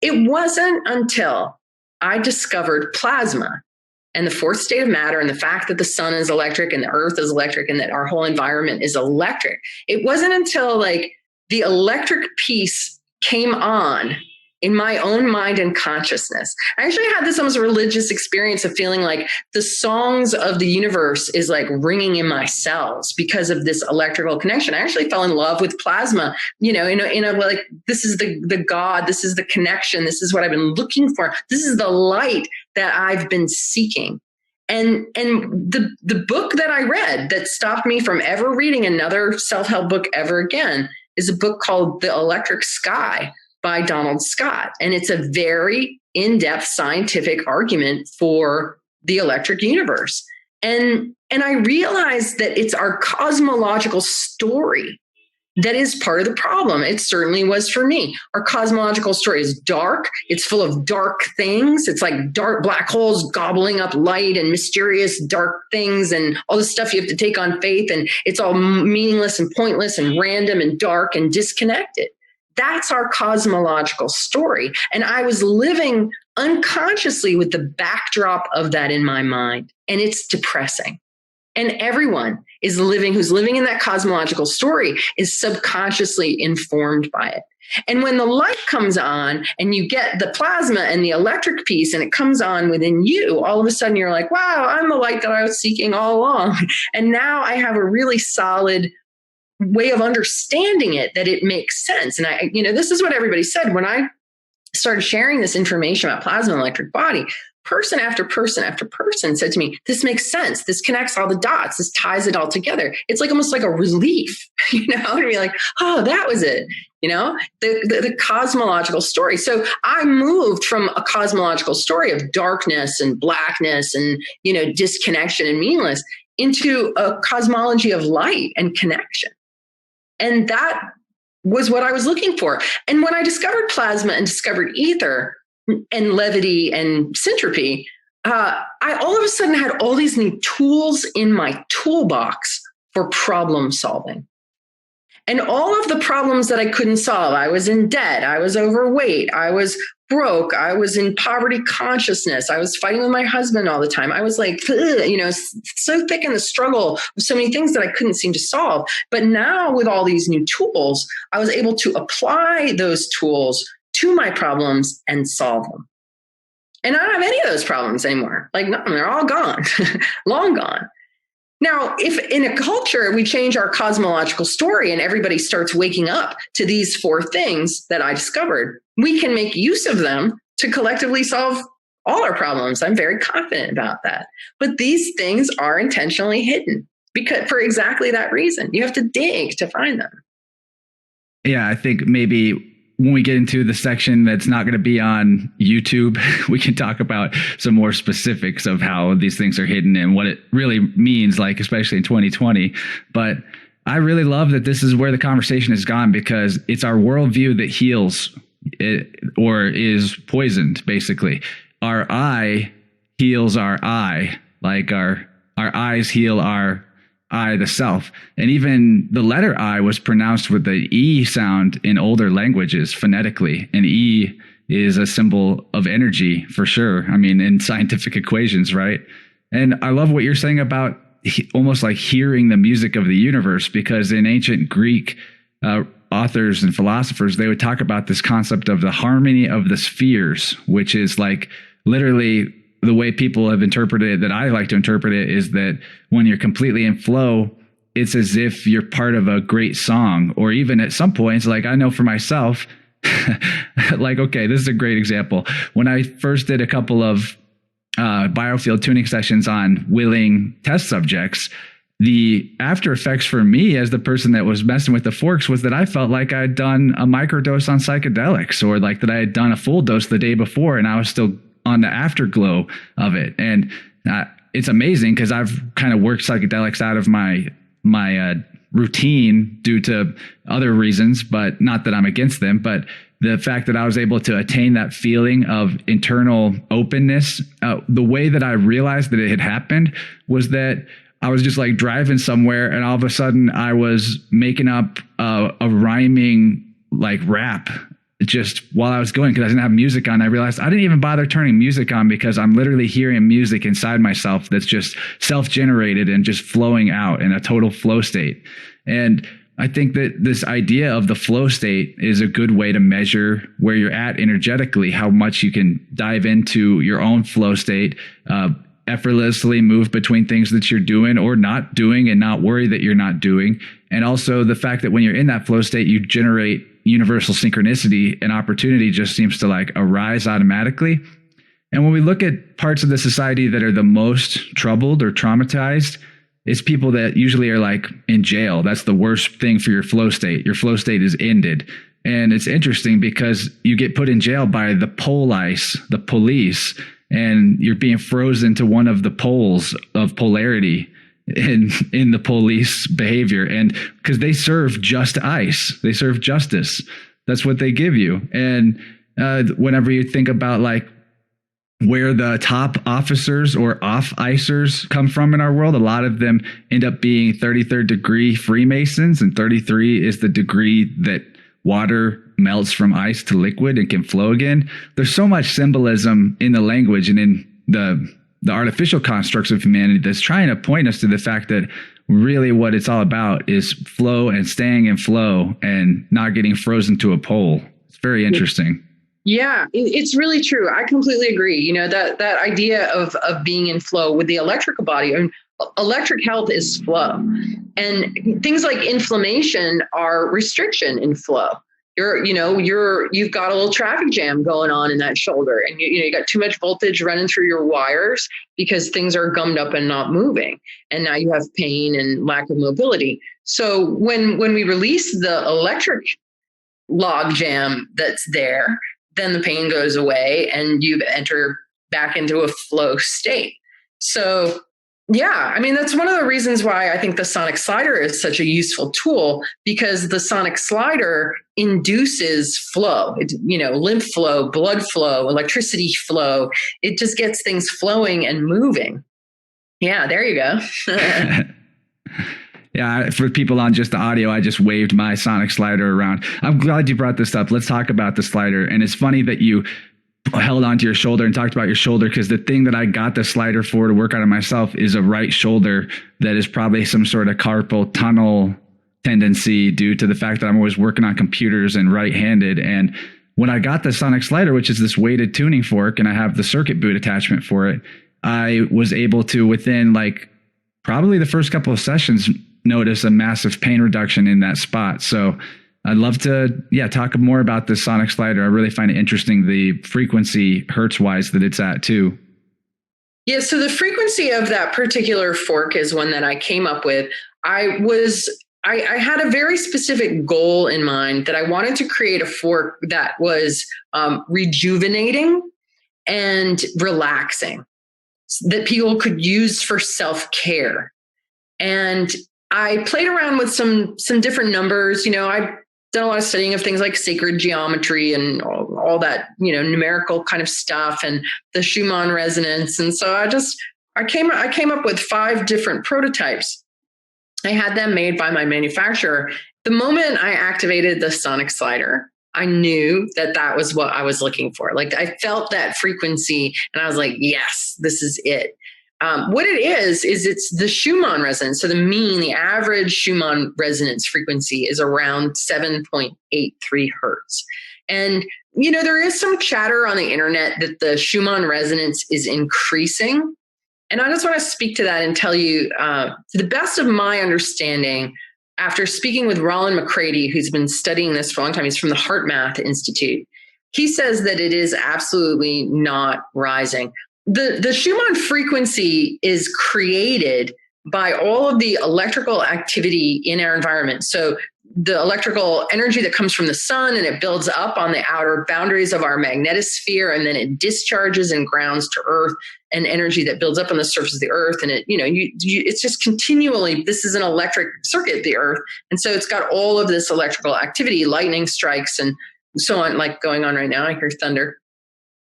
It wasn't until I discovered plasma and the fourth state of matter and the fact that the sun is electric and the earth is electric and that our whole environment is electric. It wasn't until the electric piece came on in my own mind and consciousness. I actually had this almost religious experience of feeling like the songs of the universe is like ringing in my cells because of this electrical connection. I actually fell in love with plasma, in a like, this is the God, this is the connection, this is what I've been looking for. This is the light that I've been seeking. And the book that I read that stopped me from ever reading another self-help book ever again is a book called The Electric Sky by Donald Scott. And it's a very in-depth scientific argument for the electric universe. And I realized that it's our cosmological story that is part of the problem. It certainly was for me. Our cosmological story is dark. It's full of dark things. It's like dark black holes gobbling up light and mysterious dark things and all the stuff you have to take on faith. And it's all meaningless and pointless and random and dark and disconnected. That's our cosmological story. And I was living unconsciously with the backdrop of that in my mind. And it's depressing. And everyone who's living in that cosmological story is subconsciously informed by it. And when the light comes on and you get the plasma and the electric piece and it comes on within you, all of a sudden you're like, wow, I'm the light that I was seeking all along. And now I have a really solid way of understanding it, that it makes sense. And this is what everybody said when I started sharing this information about plasma and electric body. Person after person after person said to me, this makes sense. This connects all the dots. This ties it all together. It's like almost like a relief, to be like, oh, that was it, the cosmological story. So I moved from a cosmological story of darkness and blackness and, disconnection and meaningless into a cosmology of light and connection. And that was what I was looking for. And when I discovered plasma and discovered ether, and levity and syntropy, I all of a sudden had all these new tools in my toolbox for problem solving. And all of the problems that I couldn't solve, I was in debt, I was overweight, I was broke, I was in poverty consciousness, I was fighting with my husband all the time. I was like, so thick in the struggle with so many things that I couldn't seem to solve. But now with all these new tools, I was able to apply those tools to my problems and solve them. And I don't have any of those problems anymore. Like, no, they're all gone, long gone. Now, if in a culture we change our cosmological story and everybody starts waking up to these 4 things that I discovered, we can make use of them to collectively solve all our problems. I'm very confident about that. But these things are intentionally hidden because for exactly that reason. You have to dig to find them. Yeah, I think maybe when we get into the section that's not going to be on YouTube, we can talk about some more specifics of how these things are hidden and what it really means, like, especially in 2020. But I really love that this is where the conversation has gone, because it's our worldview that heals it, or is poisoned, basically. Our eye heals our eye, like our eyes heal our I, the self. And even the letter I was pronounced with the E sound in older languages phonetically. And E is a symbol of energy for sure. I mean, in scientific equations, right? And I love what you're saying about almost like hearing the music of the universe, because in ancient Greek authors and philosophers, they would talk about this concept of the harmony of the spheres, which is like literally the way people have interpreted it, that I like to interpret it, is that when you're completely in flow, it's as if you're part of a great song. Or even at some points, like I know for myself, like, okay, this is a great example. When I first did a couple of biofield tuning sessions on willing test subjects, the after effects for me as the person that was messing with the forks was that I felt like I'd done a microdose on psychedelics, or like that I had done a full dose the day before and I was still on the afterglow of it. And it's amazing because I've kind of worked psychedelics out of my routine due to other reasons, but not that I'm against them. But the fact that I was able to attain that feeling of internal openness, the way that I realized that it had happened was that I was just like driving somewhere and all of a sudden I was making up a rhyming like rap just while I was going, because I didn't have music on. I realized I didn't even bother turning music on because I'm literally hearing music inside myself that's just self-generated and just flowing out in a total flow state. And I think that this idea of the flow state is a good way to measure where you're at energetically, how much you can dive into your own flow state, effortlessly move between things that you're doing or not doing and not worry that you're not doing. And also the fact that when you're in that flow state, you generate universal synchronicity, and opportunity just seems to like arise automatically. And when we look at parts of the society that are the most troubled or traumatized, it's people that usually are like in jail. That's the worst thing for your flow state. Your flow state is ended. And it's interesting because you get put in jail by the police, and you're being frozen to one of the poles of polarity in the police behavior. And because they serve just ice, they serve justice. That's what they give you. And whenever you think about like where the top officers or off-icers come from in our world, a lot of them end up being 33rd degree Freemasons, and 33 is the degree that water melts from ice to liquid and can flow again. There's so much symbolism in the language and in the artificial constructs of humanity that's trying to point us to the fact that really what it's all about is flow and staying in flow and not getting frozen to a pole. It's very interesting. Yeah, it's really true. I completely agree. You know, that idea of being in flow with the electrical body, and electric health is flow, and things like inflammation are restriction in flow. You've got a little traffic jam going on in that shoulder, and you got too much voltage running through your wires because things are gummed up and not moving. And now you have pain and lack of mobility. So when we release the electric log jam that's there, then the pain goes away and you enter back into a flow state. So yeah, I mean, that's one of the reasons why I think the sonic slider is such a useful tool, because the sonic slider induces flow, lymph flow, blood flow, electricity flow. It just gets things flowing and moving. Yeah, there you go. Yeah, for people on just the audio, I just waved my sonic slider around. I'm glad you brought this up. Let's talk about the slider. And it's funny that you held onto your shoulder and talked about your shoulder, because the thing that I got the slider for to work out on myself is a right shoulder that is probably some sort of carpal tunnel tendency due to the fact that I'm always working on computers and right-handed. And when I got the sonic slider, which is this weighted tuning fork, and I have the circuit boot attachment for it, I was able to, within like probably the first couple of sessions, notice a massive pain reduction in that spot. So I'd love to, talk more about this sonic slider. I really find it interesting, the frequency hertz wise that it's at too. Yeah, so the frequency of that particular fork is one that I came up with. I had a very specific goal in mind, that I wanted to create a fork that was rejuvenating and relaxing, that people could use for self-care. And I played around with some different numbers. I've done a lot of studying of things like sacred geometry and all that, numerical kind of stuff, and the Schumann Resonance. And so I came up with 5 different prototypes. I had them made by my manufacturer. The moment I activated the sonic slider, I knew that was what I was looking for. Like, I felt that frequency and I was like, yes, this is it. What it is it's the Schumann resonance. So the average Schumann resonance frequency is around 7.83 hertz. And, there is some chatter on the internet that the Schumann resonance is increasing. And I just want to speak to that and tell you, to the best of my understanding, after speaking with Roland McCready, who's been studying this for a long time, he's from the Heart Math Institute. He says that it is absolutely not rising. The Schumann frequency is created by all of the electrical activity in our environment. So the electrical energy that comes from the sun, and it builds up on the outer boundaries of our magnetosphere, and then it discharges and grounds to Earth, and energy that builds up on the surface of the Earth. And it's just continually, this is an electric circuit, the Earth. And so it's got all of this electrical activity, lightning strikes and so on, like going on right now. I hear thunder.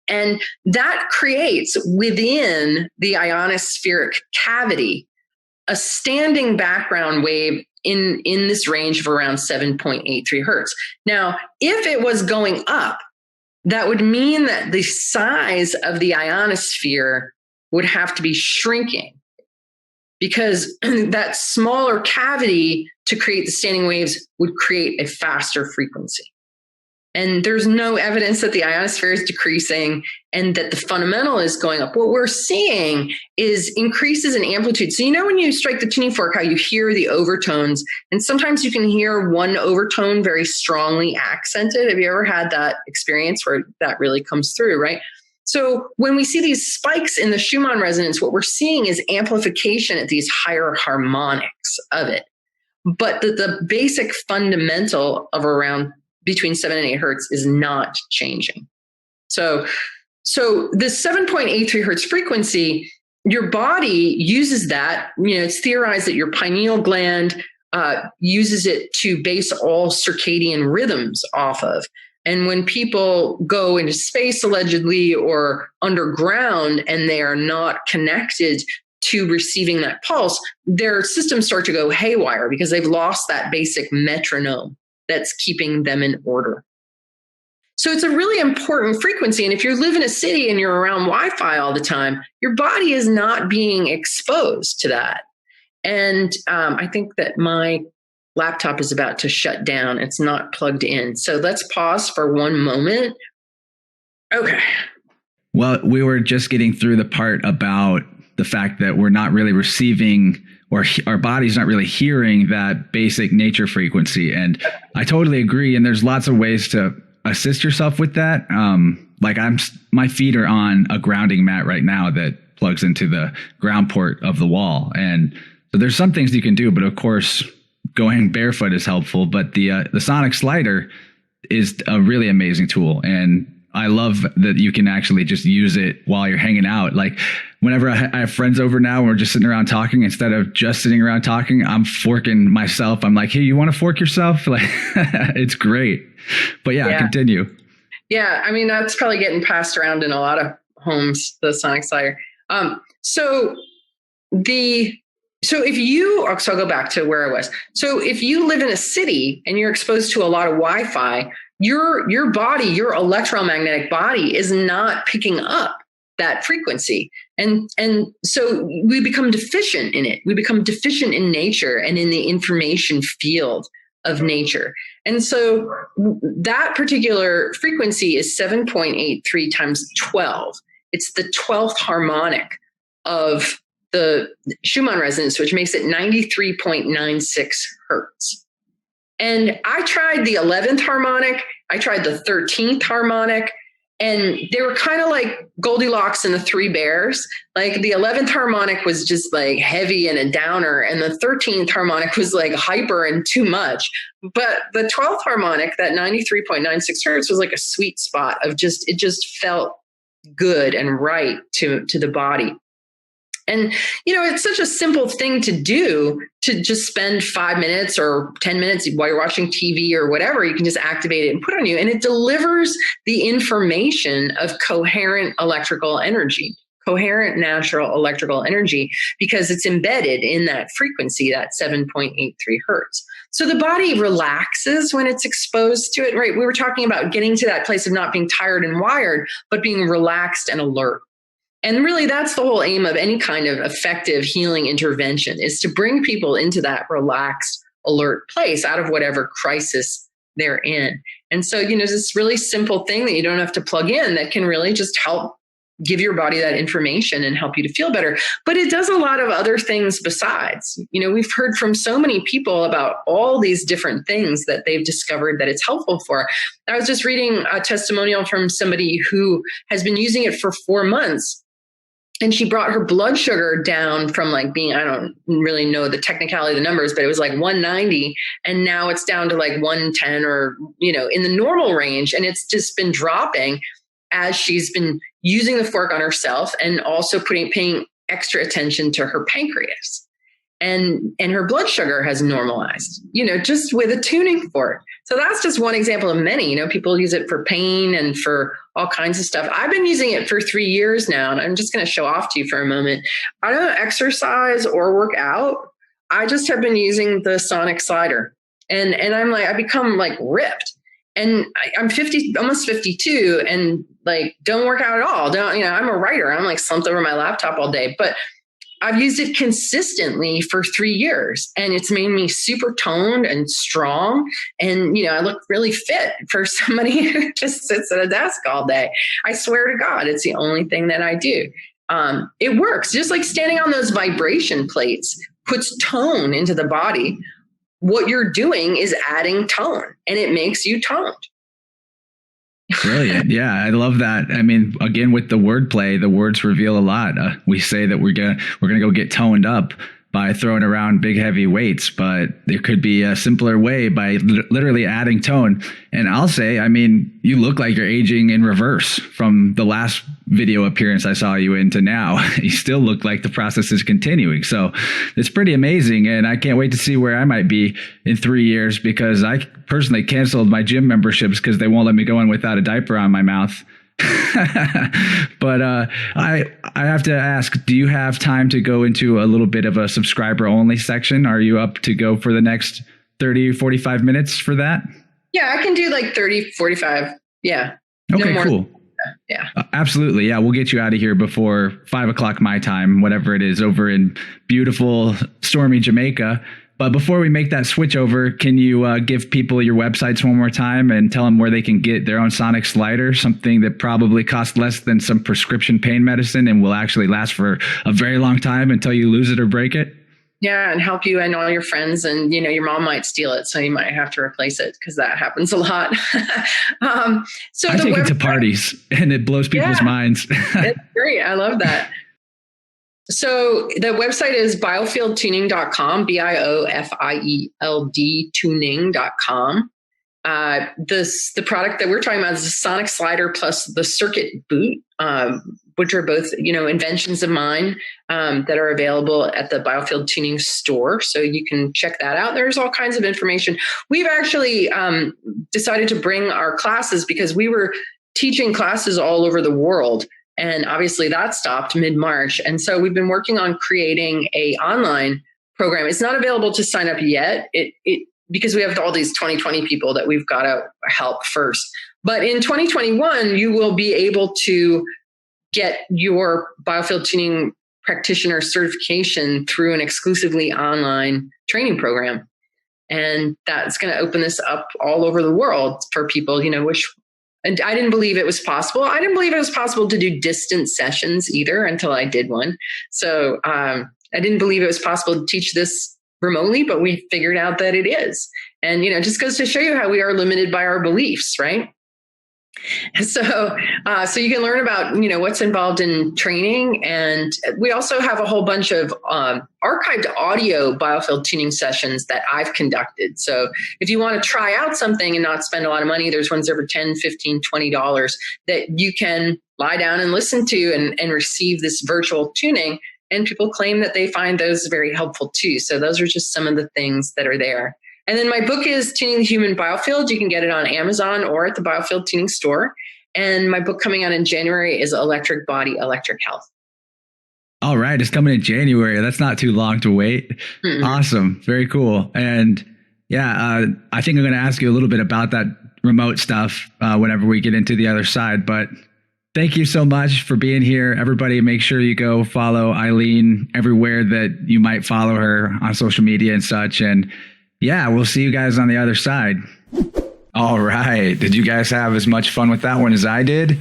And that creates within the ionospheric cavity a standing background wave in this range of around 7.83 hertz. Now, if it was going up, that would mean that the size of the ionosphere would have to be shrinking, because that smaller cavity to create the standing waves would create a faster frequency. And there's no evidence that the ionosphere is decreasing and that the fundamental is going up. What we're seeing is increases in amplitude. So when you strike the tuning fork, how you hear the overtones, and sometimes you can hear one overtone very strongly accented. Have you ever had that experience where that really comes through, right? So when we see these spikes in the Schumann resonance, what we're seeing is amplification at these higher harmonics of it. But the basic fundamental of around between 7 and 8 hertz is not changing. So the 7.83 hertz frequency, your body uses that. It's theorized that your pineal gland uses it to base all circadian rhythms off of. And when people go into space, allegedly, or underground, and they are not connected to receiving that pulse, their systems start to go haywire because they've lost that basic metronome that's keeping them in order. So it's a really important frequency. And if you live in a city and you're around Wi-Fi all the time, your body is not being exposed to that. And I think that my laptop is about to shut down. It's not plugged in. So let's pause for one moment. Okay. Well, we were just getting through the part about the fact that we're not really receiving, or our body's not really hearing that basic nature frequency. And I totally agree. And there's lots of ways to assist yourself with that. Like my feet are on a grounding mat right now that plugs into the ground port of the wall. And so there's some things you can do, but of course going barefoot is helpful. But the sonic slider is a really amazing tool. And I love that you can actually just use it while you're hanging out. Like whenever I have friends over now, we're just sitting around talking, instead of just sitting around talking, I'm forking myself. I'm like, hey, you want to fork yourself? Like, it's great. But yeah, continue. Yeah. I mean, that's probably getting passed around in a lot of homes, the sonic slider. So I'll go back to where I was. So if you live in a city and you're exposed to a lot of Wi-Fi, your body, your electromagnetic body is not picking up that frequency. And so we become deficient in it. We become deficient in nature and in the information field of nature. And so that particular frequency is 7.83 times 12. It's the 12th harmonic of the Schumann resonance, which makes it 93.96 hertz. And I tried the 11th harmonic, I tried the 13th harmonic, and they were kind of like Goldilocks and the Three Bears. Like the 11th harmonic was just like heavy and a downer, and the 13th harmonic was like hyper and too much. But the 12th harmonic, that 93.96 hertz, was like a sweet spot of it just felt good and right to the body. And, it's such a simple thing to do, to just spend 5 minutes or 10 minutes while you're watching TV or whatever. You can just activate it and put it on you. And it delivers the information of coherent electrical energy, coherent natural electrical energy, because it's embedded in that frequency, that 7.83 hertz. So the body relaxes when it's exposed to it, right? We were talking about getting to that place of not being tired and wired, but being relaxed and alert. And really, that's the whole aim of any kind of effective healing intervention, is to bring people into that relaxed, alert place out of whatever crisis they're in. And so, this really simple thing that you don't have to plug in that can really just help give your body that information and help you to feel better. But it does a lot of other things besides. We've heard from so many people about all these different things that they've discovered that it's helpful for. I was just reading a testimonial from somebody who has been using it for 4 months. And she brought her blood sugar down from like being, I don't really know the technicality of the numbers, but it was like 190. And now it's down to like 110 or, in the normal range. And it's just been dropping as she's been using the fork on herself and also paying extra attention to her pancreas. And her blood sugar has normalized, just with a tuning fork. So that's just one example of many. People use it for pain and for all kinds of stuff. I've been using it for 3 years now, and I'm just going to show off to you for a moment. I don't exercise or work out. I just have been using the sonic slider, and I'm like, I become like ripped. And I'm 50, almost 52, and like don't work out at all. I'm a writer. I'm like slumped over my laptop all day, but I've used it consistently for 3 years, and it's made me super toned and strong. And, I look really fit for somebody who just sits at a desk all day. I swear to God, it's the only thing that I do. It works. Just like standing on those vibration plates puts tone into the body. What you're doing is adding tone, and it makes you toned. Brilliant. Yeah, I love that. I mean, again, with the wordplay, the words reveal a lot. We say that we're gonna go get toned up by throwing around big heavy weights, but there could be a simpler way by literally adding tone. And I'll say, I mean, you look like you're aging in reverse from the last video appearance I saw you in to now. You still look like the process is continuing. So it's pretty amazing. And I can't wait to see where I might be in 3 years, because I personally canceled my gym memberships because they won't let me go in without a diaper on my mouth. But I have to ask, do you have time to go into a little bit of a subscriber only section? Are you up to go for the next 30, 45 minutes for that? Yeah, I can do like 30, 45. Yeah. Okay, no cool. Yeah. Absolutely. Yeah. We'll get you out of here before 5 o'clock my time, whatever it is, over in beautiful, stormy Jamaica. But before we make that switch over, can you give people your websites one more time and tell them where they can get their own sonic slider, something that probably costs less than some prescription pain medicine and will actually last for a very long time until you lose it or break it? Yeah, and help you and all your friends. And, your mom might steal it, so you might have to replace it, because that happens a lot. So I take it to parties, and it blows people's minds. It's great. I love that. So the website is biofieldtuning.com, BIOFIELD tuning.com. The product that we're talking about is the sonic slider plus the circuit boot, which are both, inventions of mine that are available at the Biofield Tuning store. So you can check that out. There's all kinds of information. We've actually decided to bring our classes, because we were teaching classes all over the world. And obviously that stopped mid-March. And so we've been working on creating a online program. It's not available to sign up yet, because we have all these 2020 people that we've got to help first. But in 2021, you will be able to get your Biofield Tuning practitioner certification through an exclusively online training program. And that's going to open this up all over the world for people, and I didn't believe it was possible. I didn't believe it was possible to do distance sessions either until I did one. So I didn't believe it was possible to teach this remotely, but we figured out that it is. And, it just goes to show you how we are limited by our beliefs, right? So you can learn about, what's involved in training. And we also have a whole bunch of archived audio biofield tuning sessions that I've conducted. So if you want to try out something and not spend a lot of money, there's ones over $10, $15, $20 that you can lie down and listen to and receive this virtual tuning. And people claim that they find those very helpful too. So those are just some of the things that are there. And then my book is Tuning the Human Biofield. You can get it on Amazon or at the Biofield Tuning Store. And my book coming out in January is Electric Body, Electric Health. All right. It's coming in January. That's not too long to wait. Mm-mm. Awesome. Very cool. And yeah, I think I'm going to ask you a little bit about that remote stuff whenever we get into the other side. But thank you so much for being here. Everybody, make sure you go follow Eileen everywhere that you might follow her on social media and such. And yeah, we'll see you guys on the other side. All right. Did you guys have as much fun with that one as I did?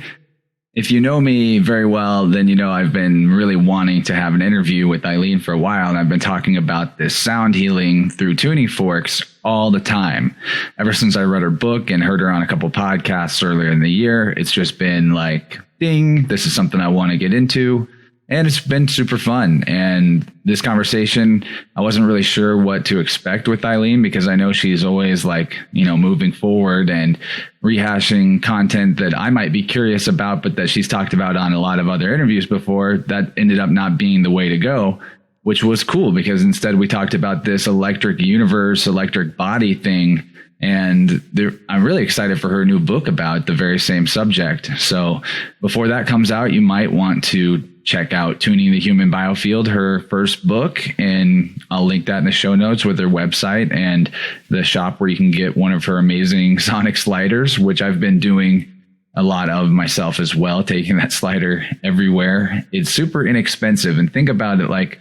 If you know me very well, then you know I've been really wanting to have an interview with Eileen for a while, and I've been talking about this sound healing through tuning forks all the time. Ever since I read her book and heard her on a couple podcasts earlier in the year, it's just been like, ding, this is something I want to get into. And it's been super fun. And this conversation, I wasn't really sure what to expect with Eileen, because I know she's always like, moving forward and rehashing content that I might be curious about, but that she's talked about on a lot of other interviews before. That ended up not being the way to go, which was cool, because instead we talked about this electric universe, electric body thing. And I'm really excited for her new book about the very same subject. So before that comes out, you might want to check out Tuning the Human Biofield, her first book. And I'll link that in the show notes with her website and the shop where you can get one of her amazing sonic sliders, which I've been doing a lot of myself as well, taking that slider everywhere. It's super inexpensive. And think about it, like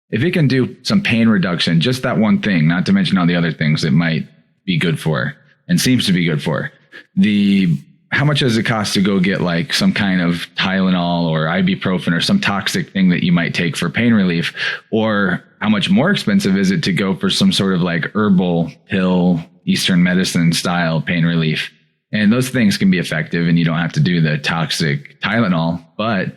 if it can do some pain reduction, just that one thing, not to mention all the other things it might be good for and seems to be good for. How much does it cost to go get like some kind of Tylenol or ibuprofen or some toxic thing that you might take for pain relief? Or how much more expensive is it to go for some sort of like herbal pill, Eastern medicine style pain relief? And those things can be effective and you don't have to do the toxic Tylenol, but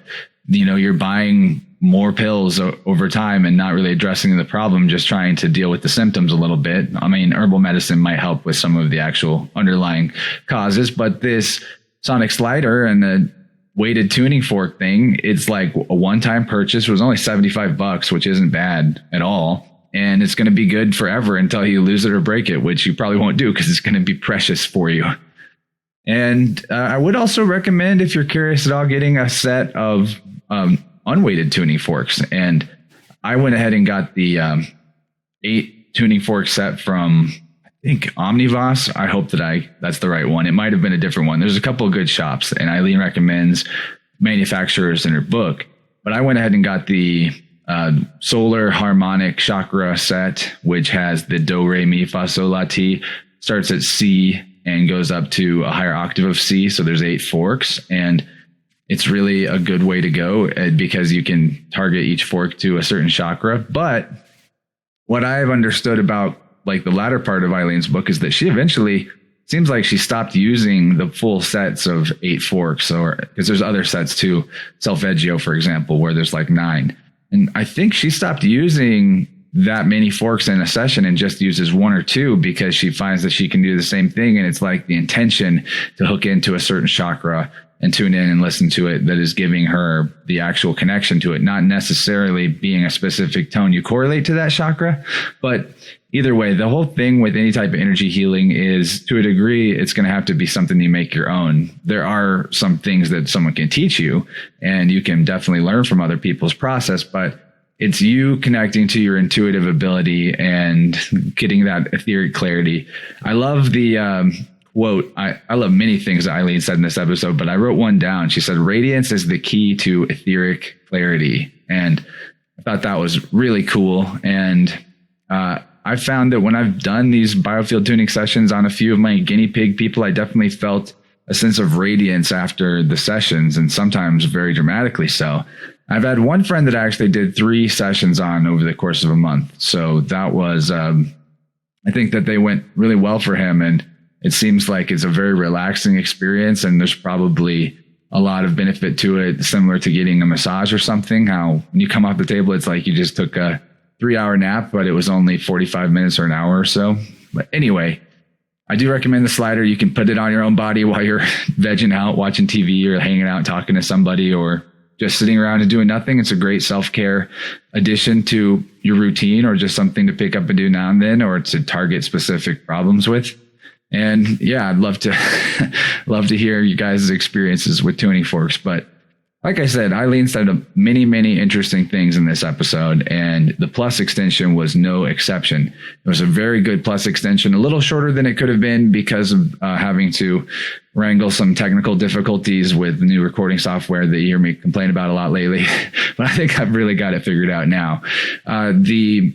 you're buying more pills over time and not really addressing the problem, just trying to deal with the symptoms a little bit. I mean, herbal medicine might help with some of the actual underlying causes, but this sonic slider and the weighted tuning fork thing, it's like a one-time purchase. It was only $75, which isn't bad at all. And it's going to be good forever until you lose it or break it, which you probably won't do because it's going to be precious for you. And I would also recommend, if you're curious at all, getting a set of unweighted tuning forks. And I went ahead and got the 8 tuning fork set from, I think, Omnivas. I hope that's the right one. It might have been a different one. There's a couple of good shops, and Eileen recommends manufacturers in her book. But I went ahead and got the Solar Harmonic Chakra set, which has the Do, Re, Mi, Fa, Sol, La, Ti, starts at C and goes up to a higher octave of C. So there's 8 forks, and it's really a good way to go because you can target each fork to a certain chakra. But what I've understood about like the latter part of Eileen's book is that she eventually seems like she stopped using the full sets of 8 forks, or because there's other sets too, Solfeggio, for example, where there's like 9. And I think she stopped using that many forks in a session and just uses 1 or 2 because she finds that she can do the same thing. And it's like the intention to hook into a certain chakra and tune in and listen to it that is giving her the actual connection to it, not necessarily being a specific tone you correlate to that chakra. But either way, the whole thing with any type of energy healing is, to a degree, it's going to have to be something you make your own. There are some things that someone can teach you, and you can definitely learn from other people's process, but it's you connecting to your intuitive ability and getting that etheric clarity. I love the quote. I love many things that Eileen said in this episode, but I wrote one down. She said, "Radiance is the key to etheric clarity." And I thought that was really cool. And I I found that when I've done these biofield tuning sessions on a few of my guinea pig people, I definitely felt a sense of radiance after the sessions, and sometimes very dramatically so. I've had one friend that I actually did 3 sessions on over the course of a month. So that was, I think that they went really well for him, and it seems like it's a very relaxing experience, and there's probably a lot of benefit to it, similar to getting a massage or something. How when you come off the table, it's like you just took a 3-hour nap, but it was only 45 minutes or an hour or so. But anyway, I do recommend the slider. You can put it on your own body while you're vegging out, watching TV, or hanging out, talking to somebody, or just sitting around and doing nothing. It's a great self-care addition to your routine, or just something to pick up and do now and then, or to target specific problems with. And yeah, I'd love to hear you guys' experiences with tuning forks. But like I said, Eileen said many, many interesting things in this episode, and the plus extension was no exception. It was a very good plus extension, a little shorter than it could have been because of having to wrangle some technical difficulties with the new recording software that you hear me complain about a lot lately. But I think I've really got it figured out now. The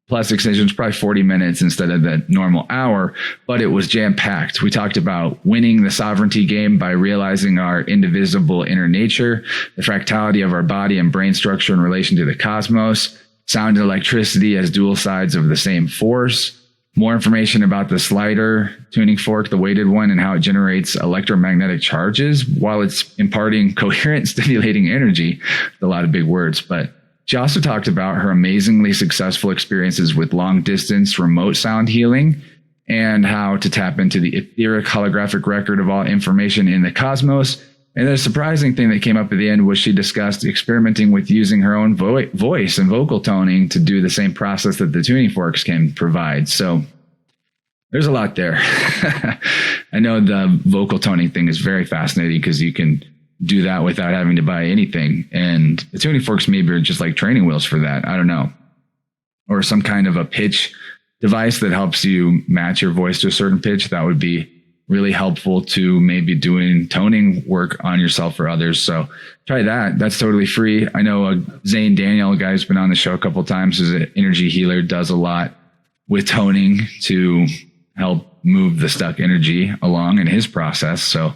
plus extension is probably 40 minutes instead of the normal hour, but it was jam-packed. We talked about winning the sovereignty game by realizing our indivisible inner nature, the fractality of our body and brain structure in relation to the cosmos, sound and electricity as dual sides of the same force, more information about the slider tuning fork, the weighted one, and how it generates electromagnetic charges while it's imparting coherent, stimulating energy. A lot of big words, but she also talked about her amazingly successful experiences with long-distance remote sound healing, and how to tap into the etheric holographic record of all information in the cosmos. And the surprising thing that came up at the end was she discussed experimenting with using her own voice and vocal toning to do the same process that the tuning forks can provide. So there's a lot there. I know the vocal toning thing is very fascinating because you can do that without having to buy anything. And the tuning forks maybe are just like training wheels for that. I don't know. Or some kind of a pitch device that helps you match your voice to a certain pitch. That would be really helpful to maybe doing toning work on yourself or others. So try that. That's totally free. I know Zane Daniel, a guy who's been on the show a couple of times, is an energy healer, does a lot with toning to help move the stuck energy along in his process. So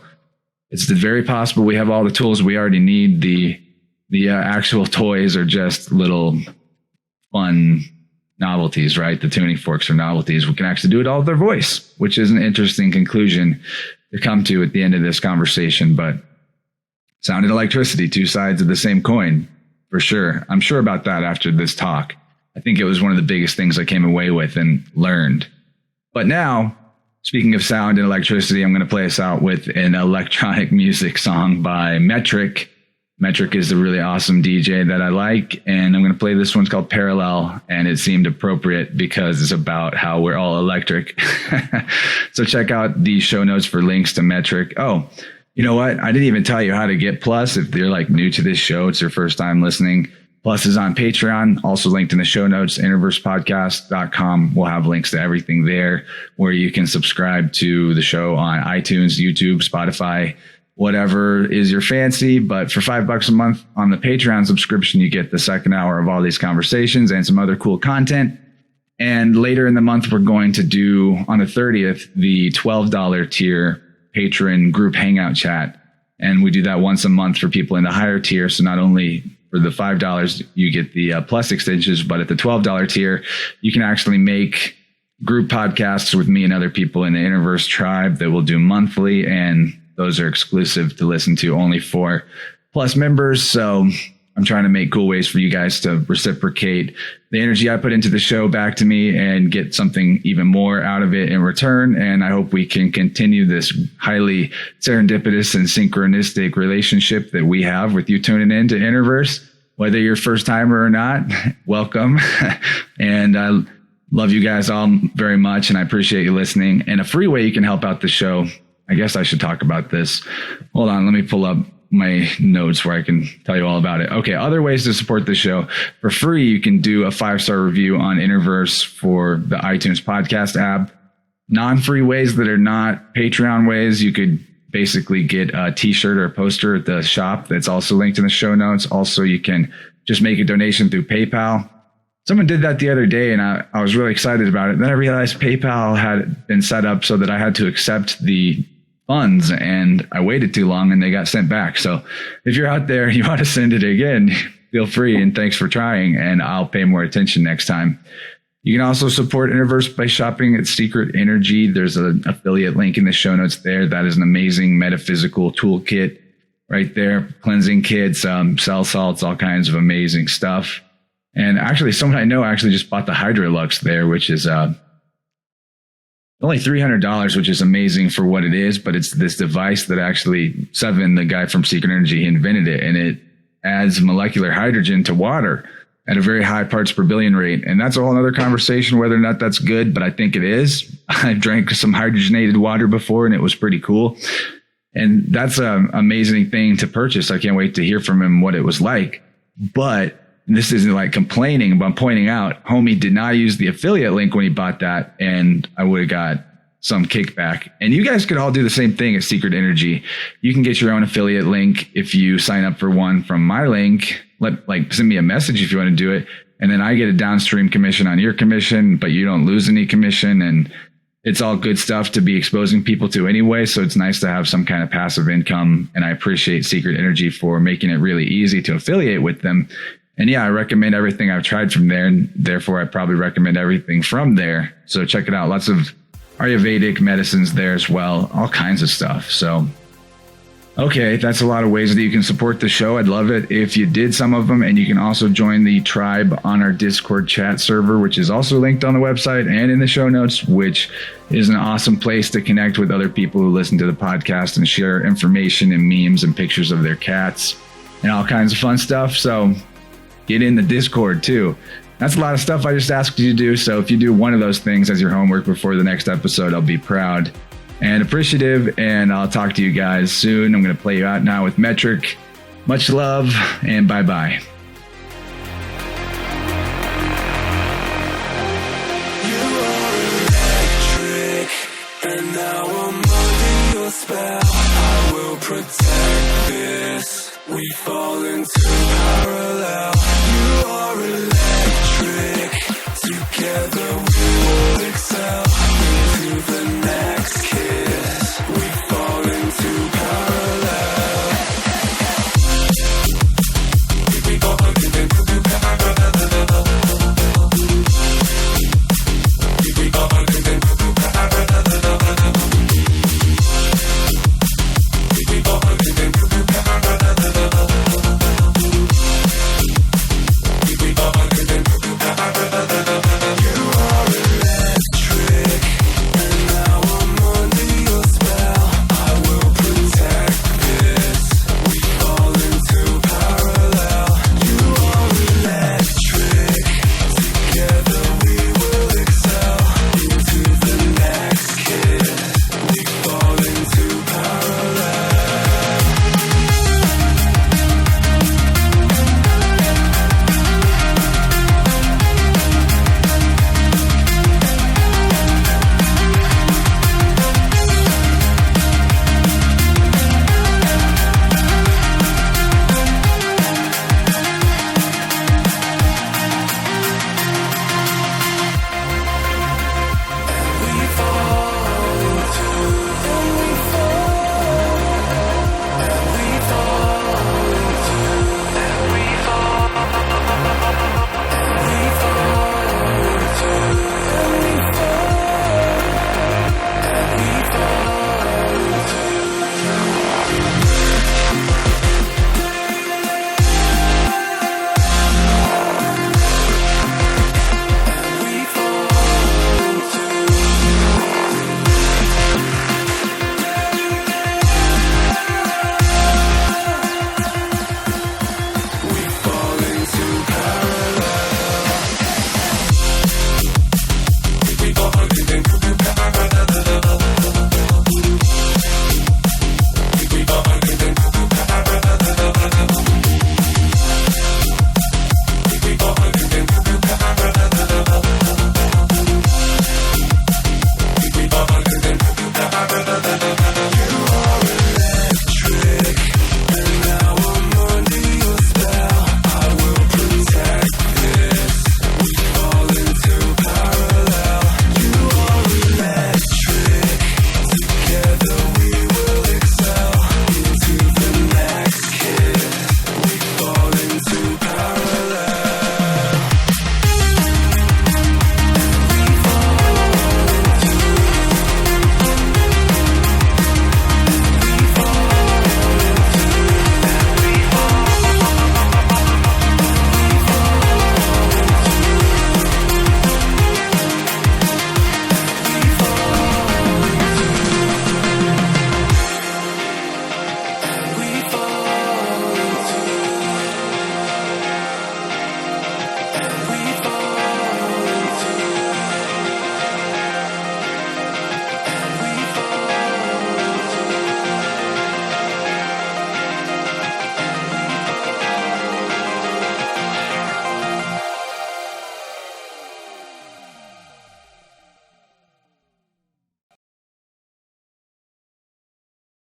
it's very possible we have all the tools we already need. The actual toys are just little fun novelties, right? The tuning forks are novelties. We can actually do it all with our voice, which is an interesting conclusion to come to at the end of this conversation. But sound and electricity, 2 sides of the same coin, for sure. I'm sure about that after this talk. I think it was one of the biggest things I came away with and learned. But now, speaking of sound and electricity, I'm going to play us out with an electronic music song by Metric. Metric is a really awesome DJ that I like, and I'm going to play this one. It's called Parallel, and it seemed appropriate because it's about how we're all electric. So check out the show notes for links to Metric. Oh, you know what? I didn't even tell you how to get Plus. If you're like new to this show, it's your first time listening. Plus is on Patreon, also linked in the show notes, InnerVersePodcast.com. We'll have links to everything there where you can subscribe to the show on iTunes, YouTube, Spotify, whatever is your fancy. But for $5 a month on the Patreon subscription, you get the second hour of all these conversations and some other cool content. And later in the month, we're going to do on the 30th, the $12 tier patron group hangout chat. And we do that once a month for people in the higher tier. So not only for the $5, you get the plus extensions, but at the $12 tier, you can actually make group podcasts with me and other people in the InnerVerse tribe that we'll do monthly. And those are exclusive to listen to only for Plus members. So I'm trying to make cool ways for you guys to reciprocate the energy I put into the show back to me and get something even more out of it in return. And I hope we can continue this highly serendipitous and synchronistic relationship that we have with you tuning in to InnerVerse. Whether you're first timer or not, welcome. And I love you guys all very much, and I appreciate you listening. And a free way you can help out the show, I guess I should talk about this. Hold on, let me pull up my notes where I can tell you all about it. Okay, other ways to support the show. For free, you can do a 5-star review on InnerVerse for the iTunes podcast app. Non-free ways that are not Patreon ways, you could basically get a t-shirt or a poster at the shop that's also linked in the show notes. Also, you can just make a donation through PayPal. someone did that the other day, and I was really excited about it. Then I realized PayPal had been set up so that I had to accept the funds, and I waited too long and they got sent back. So if you're out there and you want to send it again, feel free, and thanks for trying, and I'll pay more attention next time. You can also support InnerVerse by shopping at Secret Energy. There's an affiliate link in the show notes there. That is an amazing metaphysical toolkit right there. Cleansing kits, cell salts, all kinds of amazing stuff. And actually, someone I know actually just bought the Hydrolux there, which is only $300, which is amazing for what it is. But it's this device that actually Seven, the guy from Secret Energy, invented it, and it adds molecular hydrogen to water at a very high parts per billion rate. And that's a whole other conversation whether or not that's good, but I think it is. I've drank some hydrogenated water before and it was pretty cool. And that's an amazing thing to purchase. I can't wait to hear from him what it was like. But this isn't like complaining, but I'm pointing out, homie did not use the affiliate link when he bought that, and I would have got some kickback. And you guys could all do the same thing at Secret Energy. You can get your own affiliate link if you sign up for one from my link. Send me a message if you want to do it, and then I get a downstream commission on your commission, but you don't lose any commission, and it's all good stuff to be exposing people to anyway. So it's nice to have some kind of passive income, and I appreciate Secret Energy for making it really easy to affiliate with them. And yeah, I recommend everything I've tried from there, and therefore I probably recommend everything from there. So check it out. Lots of Ayurvedic medicines there as well, all kinds of stuff. So okay, that's a lot of ways that you can support the show. I'd love it if you did some of them. And you can also join the tribe on our Discord chat server, which is also linked on the website and in the show notes, which is an awesome place to connect with other people who listen to the podcast and share information and memes and pictures of their cats and all kinds of fun stuff. So get in the Discord too. That's a lot of stuff I just asked you to do. So if you do one of those things as your homework before the next episode, I'll be proud and appreciative, and I'll talk to you guys soon. I'm going to play you out now with Metric. Much love, and bye-bye.